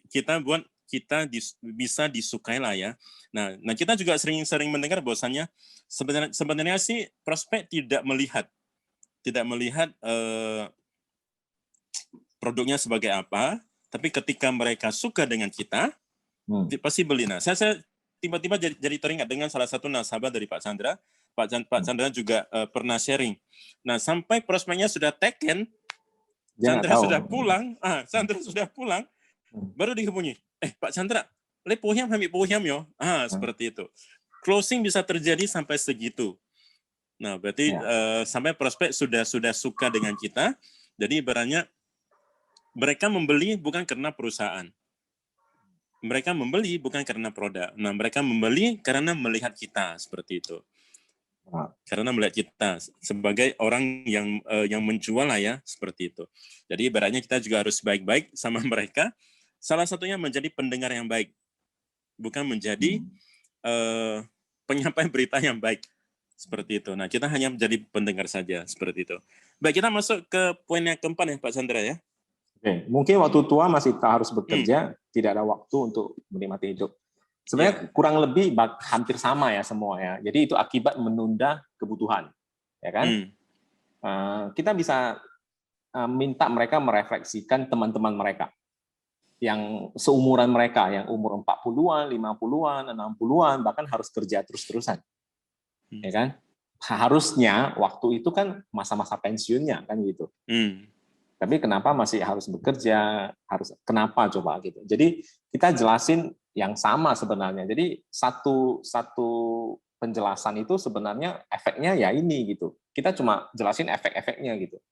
kita buat kita bisa disukai lah ya. Nah kita juga sering mendengar bahwasannya sebenarnya sih prospek tidak melihat produknya sebagai apa, tapi ketika mereka suka dengan kita, pasti beli. Nah, saya tiba-tiba jadi teringat dengan salah satu nasabah dari Pak Chandra. Pak Chandra juga pernah sharing. Nah, sampai prospeknya sudah taken, Chandra sudah pulang, baru dihubungi. Pak Chandra, le pohyam ambil pohyam yo. Seperti itu. Closing bisa terjadi sampai segitu. Nah, berarti sampai prospek sudah suka dengan kita. Jadi ibaratnya mereka membeli bukan karena perusahaan. Mereka membeli bukan karena produk. Nah, mereka membeli karena melihat kita seperti itu. Karena melihat kita sebagai orang yang menjual lah ya, seperti itu. Jadi ibaratnya kita juga harus baik-baik sama mereka. Salah satunya menjadi pendengar yang baik, bukan menjadi penyampai berita yang baik, seperti itu. Nah, kita hanya menjadi pendengar saja, seperti itu. Baik, kita masuk ke poin yang keempat ya, Pak Chandra ya. Oke, mungkin waktu tua masih harus bekerja, tidak ada waktu untuk menikmati hidup. Sebenarnya kurang lebih hampir sama ya semua ya. Jadi itu akibat menunda kebutuhan, ya kan? Kita bisa minta mereka merefleksikan teman-teman mereka yang seumuran mereka, yang umur 40-an, 50-an, 60-an, bahkan harus kerja terus-terusan, ya kan? Harusnya waktu itu kan masa-masa pensiunnya kan gitu. Tapi kenapa masih harus bekerja? Kenapa coba gitu? Jadi kita jelasin yang sama sebenarnya. Jadi satu penjelasan itu sebenarnya efeknya ya ini gitu. Kita cuma jelasin efek-efeknya gitu.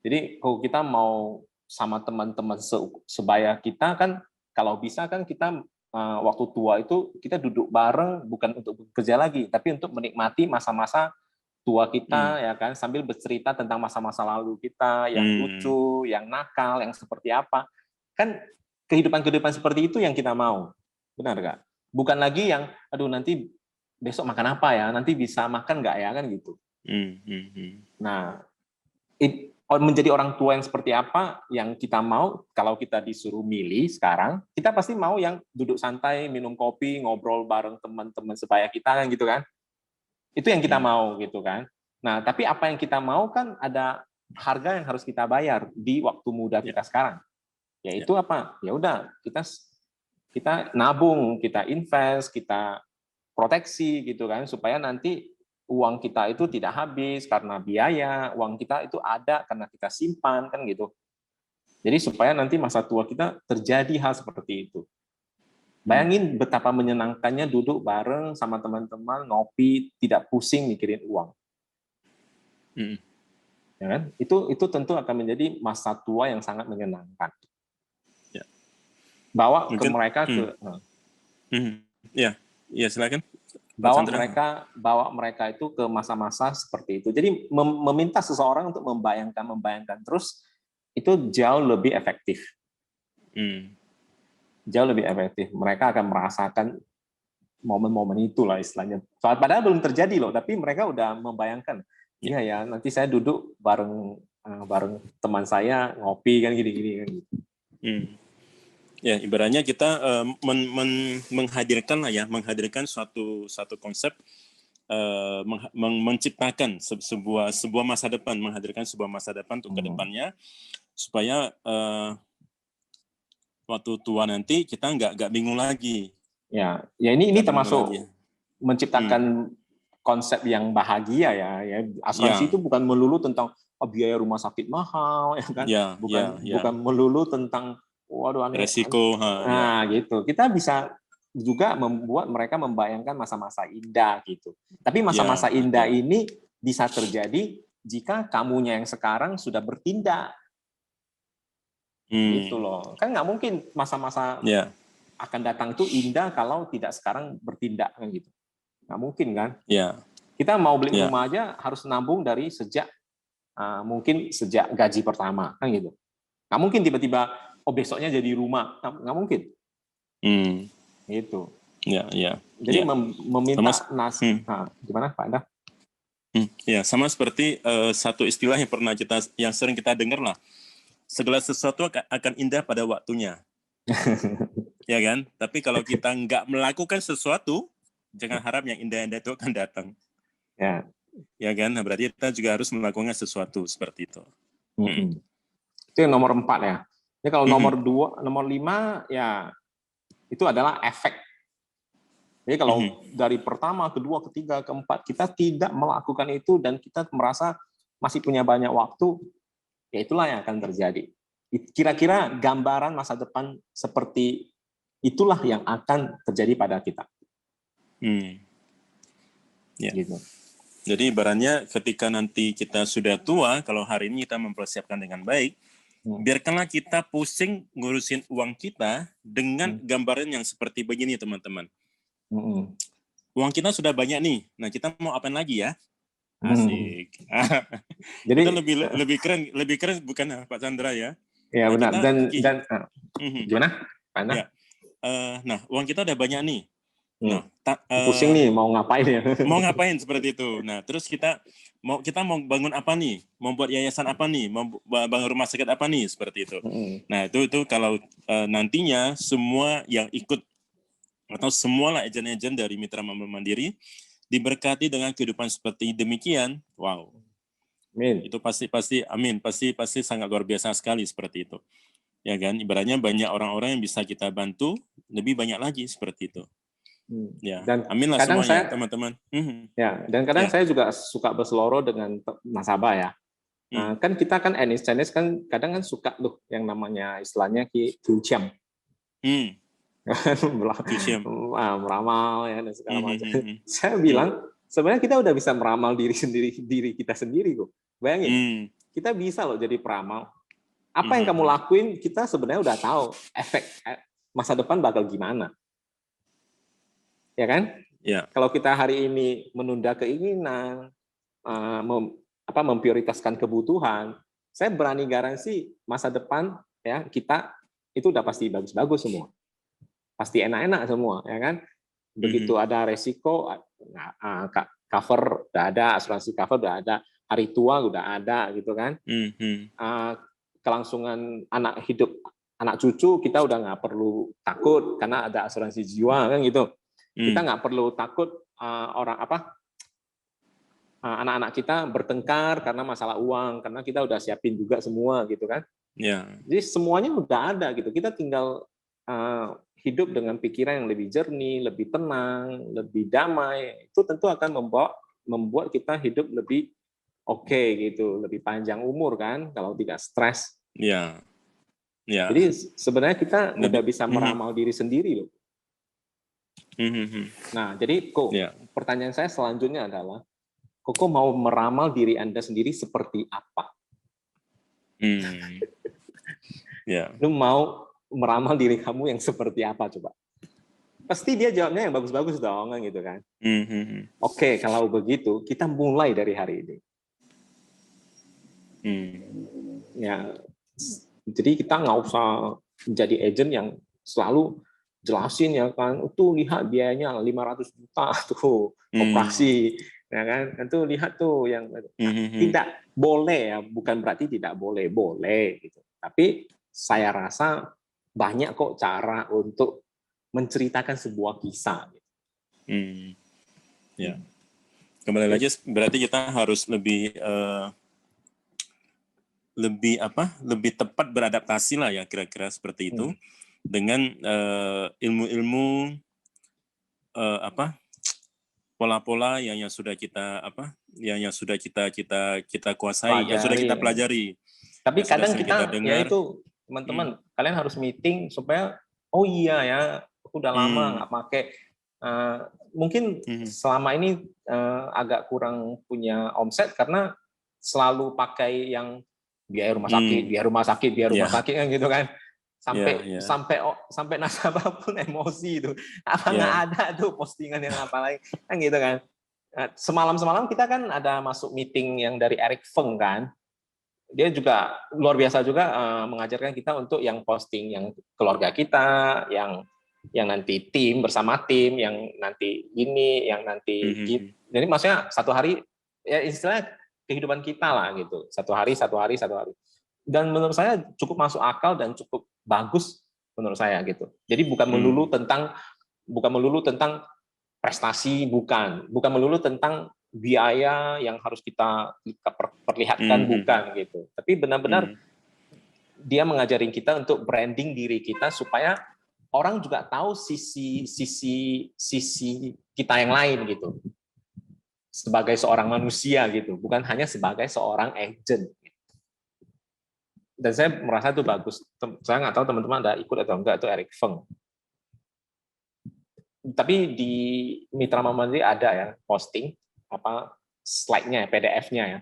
Jadi kalau kita mau sama teman-teman sebaya kita kan, kalau bisa kan kita waktu tua itu kita duduk bareng bukan untuk bekerja lagi, tapi untuk menikmati masa-masa tua kita, ya kan, sambil bercerita tentang masa-masa lalu kita yang lucu, yang nakal, yang seperti apa. Kan kehidupan-kehidupan seperti itu yang kita mau. Benar nggak? Bukan lagi yang, aduh nanti besok makan apa ya, nanti bisa makan nggak ya, kan gitu. Nah, menjadi orang tua yang seperti apa yang kita mau, kalau kita disuruh milih sekarang, kita pasti mau yang duduk santai, minum kopi, ngobrol bareng teman-teman sebaya kita, kan gitu kan. Itu yang kita mau gitu kan. Nah, tapi apa yang kita mau kan ada harga yang harus kita bayar di waktu muda kita sekarang. Yaitu apa? Ya udah kita nabung, kita invest, kita proteksi gitu kan, supaya nanti uang kita itu tidak habis karena biaya, uang kita itu ada karena kita simpan kan gitu. Jadi supaya nanti masa tua kita terjadi hal seperti itu. Bayangin betapa menyenangkannya duduk bareng sama teman-teman, ngopi, tidak pusing mikirin uang. Ya kan? Itu tentu akan menjadi masa tua yang sangat menyenangkan. Ya. Bawa Mungkin, ke mereka Ya, silakan. Bawa mereka itu ke masa-masa seperti itu. Jadi meminta seseorang untuk membayangkan terus itu jauh lebih efektif. Jauh lebih efektif. Mereka akan merasakan momen-momen itulah istilahnya. Padahal belum terjadi loh, tapi mereka udah membayangkan. Iya ya, nanti saya duduk bareng teman saya ngopi kan gini-gini kan gitu. Ya, ibaratnya kita menghadirkan suatu konsep, menciptakan sebuah masa depan, menghadirkan sebuah masa depan untuk kedepannya, supaya waktu tua nanti kita nggak bingung lagi. Ya ini termasuk menciptakan konsep yang bahagia ya. Asuransi itu bukan melulu tentang biaya rumah sakit mahal, ya kan? Bukan melulu tentang resiko. Gitu. Kita bisa juga membuat mereka membayangkan masa-masa indah gitu. Tapi masa-masa indah ini bisa terjadi jika kamunya yang sekarang sudah bertindak. Gitu loh. Kan nggak mungkin masa-masa akan datang itu indah kalau tidak sekarang bertindak kan gitu. Nggak mungkin kan? Kita mau beli rumah aja harus nabung dari sejak gaji pertama kan gitu. Nggak mungkin tiba-tiba besoknya jadi rumah, nggak mungkin. Gitu. Jadi meminta gimana Pak Anda? Sama seperti satu istilah yang sering kita dengar lah. Segala sesuatu akan indah pada waktunya. Ya kan? Tapi kalau kita nggak melakukan sesuatu, jangan harap yang indah-indah itu akan datang. Ya kan? Nah, berarti kita juga harus melakukan sesuatu seperti itu. Itu yang nomor 4 ya. Jadi kalau nomor 5 ya itu adalah efek. Jadi kalau dari pertama, kedua, ketiga, keempat kita tidak melakukan itu dan kita merasa masih punya banyak waktu, ya itulah yang akan terjadi. Kira-kira gambaran masa depan seperti itulah yang akan terjadi pada kita. Gitu. Jadi ibaratnya ketika nanti kita sudah tua, kalau hari ini kita mempersiapkan dengan baik, biarkanlah kita pusing ngurusin uang kita dengan gambaran yang seperti begini, teman-teman. Uang kita sudah banyak nih, nah kita mau apain lagi ya? Asik. Jadi itu lebih keren bukan Pak Chandra ya? Ya benar. Dan gimana? Ya. Nah, uang kita udah banyak nih. Nah, pusing nih mau ngapain ya? Mau ngapain seperti itu. Nah, terus kita mau bangun apa nih? Mau buat yayasan apa nih? Mau bangun rumah sakit apa nih? Seperti itu. Nah, itu kalau nantinya semua yang ikut atau semualah agen-agen dari Mitra Mandiri diberkati dengan kehidupan seperti demikian, wow. Amin. Itu pasti amin, pasti sangat luar biasa sekali seperti itu. Ya kan? Ibaratnya banyak orang-orang yang bisa kita bantu, lebih banyak lagi seperti itu. Ya, dan amin lah semuanya, teman-teman. Ya, dan kadang saya juga suka berseloro dengan nasabah ya. Nah, kan kita kan Chinese kan kadang kan suka tuh yang namanya istilahnya Qiuqiang. Meramal ya dan segala macam. Saya bilang sebenarnya kita udah bisa meramal diri kita sendiri kok. Bayangin, kita bisa loh jadi peramal. Apa yang kamu lakuin kita sebenarnya udah tahu efek masa depan bakal gimana. Ya kan? Kalau kita hari ini menunda keinginan, memprioritaskan kebutuhan, saya berani garansi masa depan ya kita itu udah pasti bagus-bagus semua. Pasti enak-enak semua, ya kan? Begitu ada resiko, cover udah ada, asuransi cover udah ada, hari tua udah ada, gitu kan? Kelangsungan anak cucu kita udah nggak perlu takut karena ada asuransi jiwa, kan gitu. Kita nggak perlu takut anak-anak kita bertengkar karena masalah uang, karena kita udah siapin juga semua, gitu kan? Jadi semuanya udah ada gitu. Kita tinggal hidup dengan pikiran yang lebih jernih, lebih tenang, lebih damai. Itu tentu akan membuat kita hidup lebih oke gitu, lebih panjang umur kan kalau tidak stres. Jadi sebenarnya kita udah bisa meramal diri sendiri loh. Nah, jadi pertanyaan saya selanjutnya adalah, Koko mau meramal diri Anda sendiri seperti apa? Lu mau meramal diri kamu yang seperti apa coba? Pasti dia jawabnya yang bagus-bagus dong, gitu kan? Oke, kalau begitu kita mulai dari hari ini. Ya, jadi kita nggak usah menjadi agent yang selalu jelasin ya kan, tuh lihat biayanya 500 juta tuh operasi, ya kan? Tuh lihat tuh yang tidak boleh ya, bukan berarti tidak boleh, boleh gitu. Tapi saya rasa banyak kok cara untuk menceritakan sebuah kisah. Ya, kembali lagi berarti kita harus lebih tepat beradaptasi lah ya, kira-kira seperti itu dengan ilmu-ilmu pola-pola yang sudah kita kita kuasai, yang sudah kita pelajari. Tapi kadang kita ya itu teman-teman, kalian harus meeting supaya oh iya ya, aku udah lama nggak pakai. Mungkin selama ini agak kurang punya omset karena selalu pakai yang biaya rumah sakit kan gitu kan, sampai nasabah pun emosi itu, nggak ada tuh postingan yang apa lagi kan gitu kan. Semalam kita kan ada masuk meeting yang dari Eric Feng kan, dia juga luar biasa juga mengajarkan kita untuk yang posting yang keluarga kita, yang nanti tim bersama tim, yang nanti ini, yang nanti gitu. Jadi maksudnya satu hari ya istilahnya kehidupan kita lah gitu, satu hari. Dan menurut saya cukup masuk akal dan cukup bagus menurut saya gitu. Jadi bukan melulu tentang prestasi, bukan melulu tentang biaya yang harus kita perlihatkan, bukan gitu. Tapi benar-benar dia mengajarin kita untuk branding diri kita supaya orang juga tahu sisi kita yang lain gitu. Sebagai seorang manusia gitu, bukan hanya sebagai seorang agent. Dan saya merasa itu bagus. Saya nggak tahu teman-teman ada ikut atau enggak, itu Eric Feng. Tapi di Mitra Mandiri ada ya posting slide-nya, PDF-nya ya.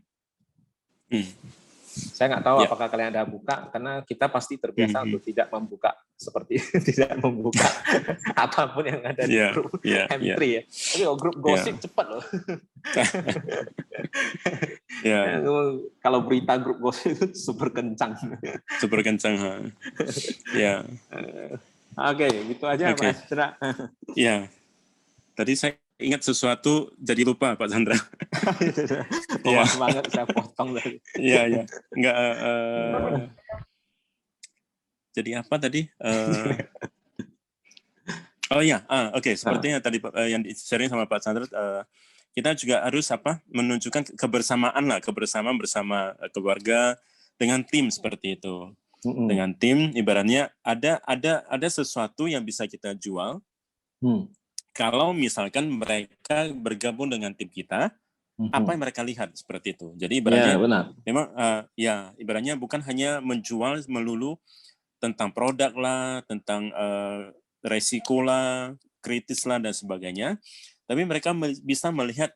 Saya nggak tahu apakah kalian ada buka, karena kita pasti terbiasa untuk tidak membuka apapun yang ada di grup M3 ya. Tapi grup gosip cepat loh. Kalau berita grup gosip itu super kencang. Oke, gitu aja Pak Chandra. Ya, tadi saya ingat sesuatu jadi lupa Pak Chandra. Banget saya potong tadi. Iya. Enggak. Jadi apa tadi? Oke. Sepertinya tadi yang di-sharing sama Pak Chandra, kita juga harus menunjukkan kebersamaan bersama keluarga dengan tim seperti itu. Dengan tim, ibaratnya ada sesuatu yang bisa kita jual. Kalau misalkan mereka bergabung dengan tim kita, apa yang mereka lihat seperti itu. Jadi ibaratnya memang ibaratnya bukan hanya menjual melulu tentang produk lah, tentang resiko lah, kritis lah dan sebagainya. Tapi mereka bisa melihat,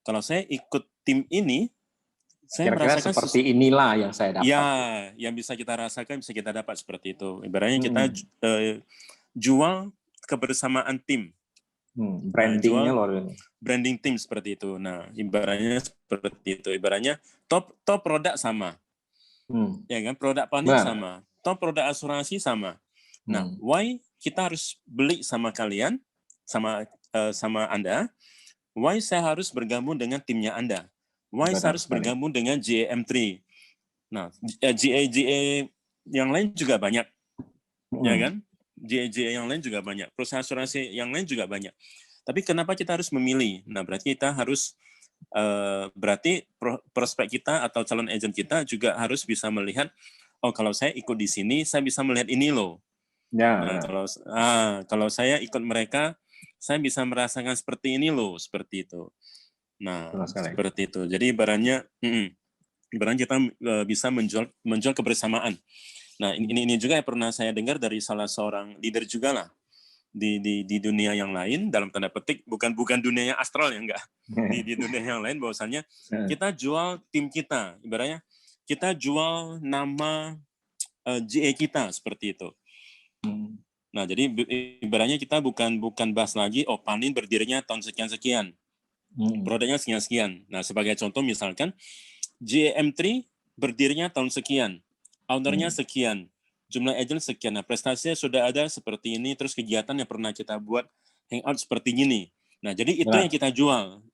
kalau saya ikut tim ini, saya merasakan seperti inilah yang saya dapat. Ya, yang bisa kita rasakan, bisa kita dapat seperti itu. Ibaratnya kita jual kebersamaan tim. Brandingnya luar biasa. Branding tim seperti itu. Nah, ibaratnya seperti itu. Ibaratnya top produk sama. Ya kan, produk panik sama. Top produk asuransi sama. Nah, why kita harus beli sama kalian, sama Anda? Why saya harus bergabung dengan timnya Anda? Why saya harus bergabung dengan GAM3? Nah, GA yang lain juga banyak. Ya kan? GA yang lain juga banyak, perusahaan asuransi yang lain juga banyak. Tapi kenapa kita harus memilih? Nah, berarti kita harus prospek kita atau calon agent kita juga harus bisa melihat, oh kalau saya ikut di sini, saya bisa melihat ini loh. Ya. Nah, kalau saya ikut mereka, saya bisa merasakan seperti ini loh, seperti itu. Nah, seperti itu. Jadi ibaratnya kita bisa menjual kebersamaan. Nah, ini juga yang pernah saya dengar dari salah seorang leader juga lah di dunia yang lain, dalam tanda petik bukan dunia yang astral ya, enggak. Di dunia yang lain bahwasannya kita jual tim kita, ibaratnya kita jual nama GA kita seperti itu. Nah, jadi ibaratnya kita bukan bahas lagi, oh Panin berdirinya tahun sekian-sekian, produknya sekian-sekian. Nah, sebagai contoh misalkan, GM3 berdirinya tahun sekian, ownernya sekian, jumlah agent sekian, nah prestasinya sudah ada seperti ini, terus kegiatan yang pernah kita buat, hangout seperti ini. Nah, jadi itu yang kita jual,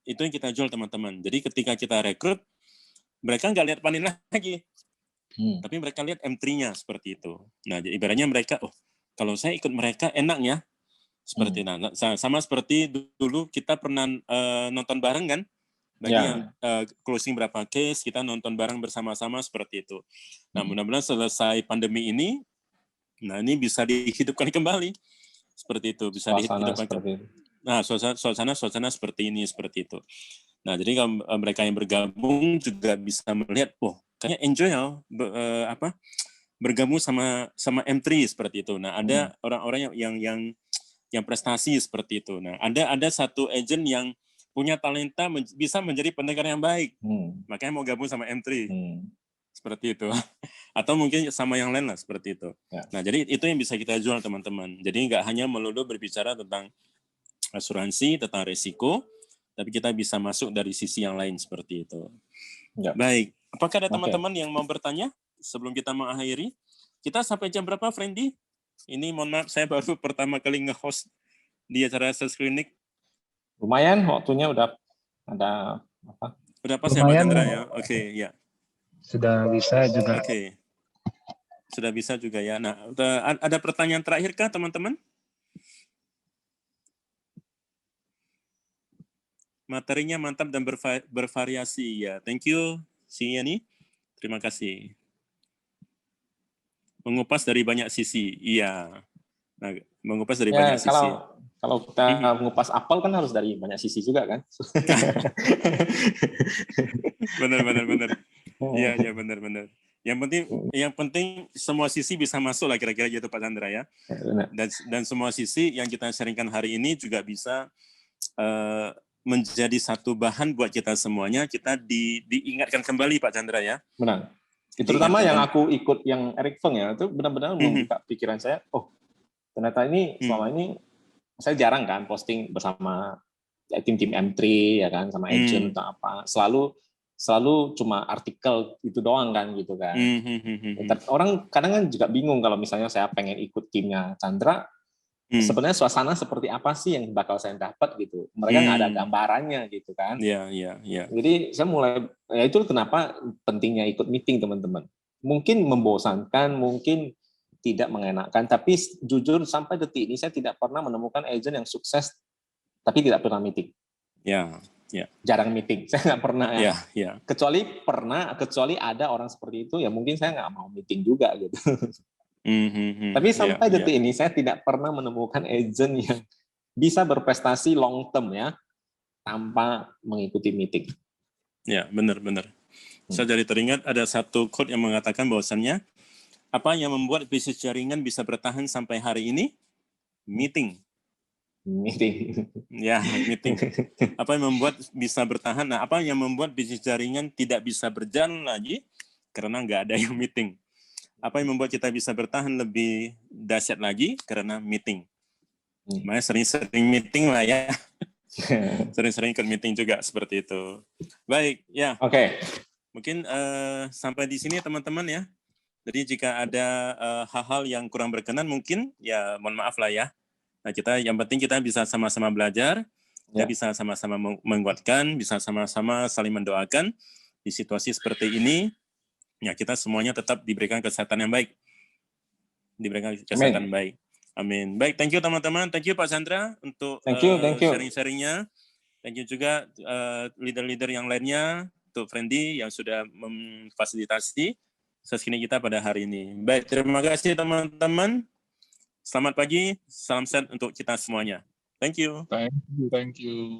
teman-teman. Jadi ketika kita rekrut, mereka nggak lihat Panin lagi, tapi mereka lihat M3-nya seperti itu. Nah, jadi ibaratnya mereka, oh kalau saya ikut mereka enak ya, seperti sama seperti dulu kita pernah nonton bareng kan, bagi yang closing berapa case kita nonton bareng bersama-sama seperti itu. Nah, mudah-mudahan selesai pandemi ini, nah ini bisa dihidupkan kembali seperti itu, bisa dihidupkan kembali. Nah, suasana seperti ini, seperti itu. Nah, jadi kalau mereka yang bergabung juga bisa melihat, oh kayaknya enjoy ya bergabung sama M3 seperti itu. Nah, ada orang-orang yang prestasi seperti itu. Nah, ada satu agent yang punya talenta bisa menjadi pendengar yang baik. Makanya mau gabung sama M3. Seperti itu. Atau mungkin sama yang lain lah seperti itu. Ya. Nah, jadi itu yang bisa kita jual, teman-teman. Jadi nggak hanya melulu berbicara tentang asuransi, tentang risiko, tapi kita bisa masuk dari sisi yang lain seperti itu. Ya. Baik. Apakah ada teman-teman yang mau bertanya sebelum kita mengakhiri? Kita sampai jam berapa, Friendly? Ini mohon maaf, saya baru pertama kali nge-host di acara Sales Clinic. Lumayan, waktunya udah ada apa? Udah pas ya Pak Chandra ya? Oke, ya. Sudah bisa juga. Oke. Sudah bisa juga ya. Nah, ada pertanyaan terakhir kah, teman-teman? Materinya mantap dan bervariasi ya. Thank you, Si Yani. Terima kasih. Mengupas dari banyak sisi. Iya. Nah, mengupas dari banyak sisi. Kalau kita mengupas apel kan harus dari banyak sisi juga kan? Benar. Iya, benar. Yang penting semua sisi bisa masuk lah kira-kira gitu Pak Chandra ya. Dan semua sisi yang kita sharingkan hari ini juga bisa menjadi satu bahan buat kita semuanya. Kita diingatkan kembali Pak Chandra ya. Benar. Terutama yang aku ikut yang Eric Feng ya, itu benar-benar membuka pikiran saya, oh ternyata ini selama ini saya jarang kan posting bersama tim-tim M3 ya kan, sama agent atau apa, selalu cuma artikel itu doang kan gitu kan. Orang kadang kan juga bingung kalau misalnya saya pengen ikut timnya Chandra, sebenarnya suasana seperti apa sih yang bakal saya dapat gitu. Mereka nggak ada gambarannya gitu kan. Iya. Jadi saya mulai, ya itu kenapa pentingnya ikut meeting teman-teman. Mungkin membosankan, mungkin tidak mengenakan, tapi jujur sampai detik ini saya tidak pernah menemukan agent yang sukses tapi tidak pernah meeting. Ya. Jarang meeting, saya nggak pernah. Ya. Kecuali ada orang seperti itu, ya mungkin saya nggak mau meeting juga gitu. Tapi sampai detik ini saya tidak pernah menemukan agent yang bisa berprestasi long term ya tanpa mengikuti meeting. Ya, benar. Saya jadi teringat ada satu quote yang mengatakan bahwasannya apa yang membuat bisnis jaringan bisa bertahan sampai hari ini? Meeting. Ya, meeting. Apa yang membuat bisa bertahan? Nah, apa yang membuat bisnis jaringan tidak bisa berjalan lagi? Karena nggak ada yang meeting. Apa yang membuat kita bisa bertahan lebih dahsyat lagi? Karena meeting. Makanya sering-sering meeting lah ya. Sering-sering ikut meeting juga seperti itu. Baik, ya. Oke. Mungkin sampai di sini teman-teman ya. Jadi jika ada hal-hal yang kurang berkenan mungkin ya mohon maaf lah ya. Nah, yang penting kita bisa sama-sama belajar, kita bisa sama-sama menguatkan, bisa sama-sama saling mendoakan di situasi seperti ini. Ya, kita semuanya tetap diberikan kesehatan yang baik. Diberikan kesehatan yang baik. Amin. Baik, thank you teman-teman. Thank you Pak Chandra untuk sharing-sharingnya. Thank you juga leader-leader yang lainnya, untuk Friendly yang sudah memfasilitasi sesi kita pada hari ini. Baik, terima kasih teman-teman. Selamat pagi, salam sehat untuk kita semuanya. Thank you. Thank you.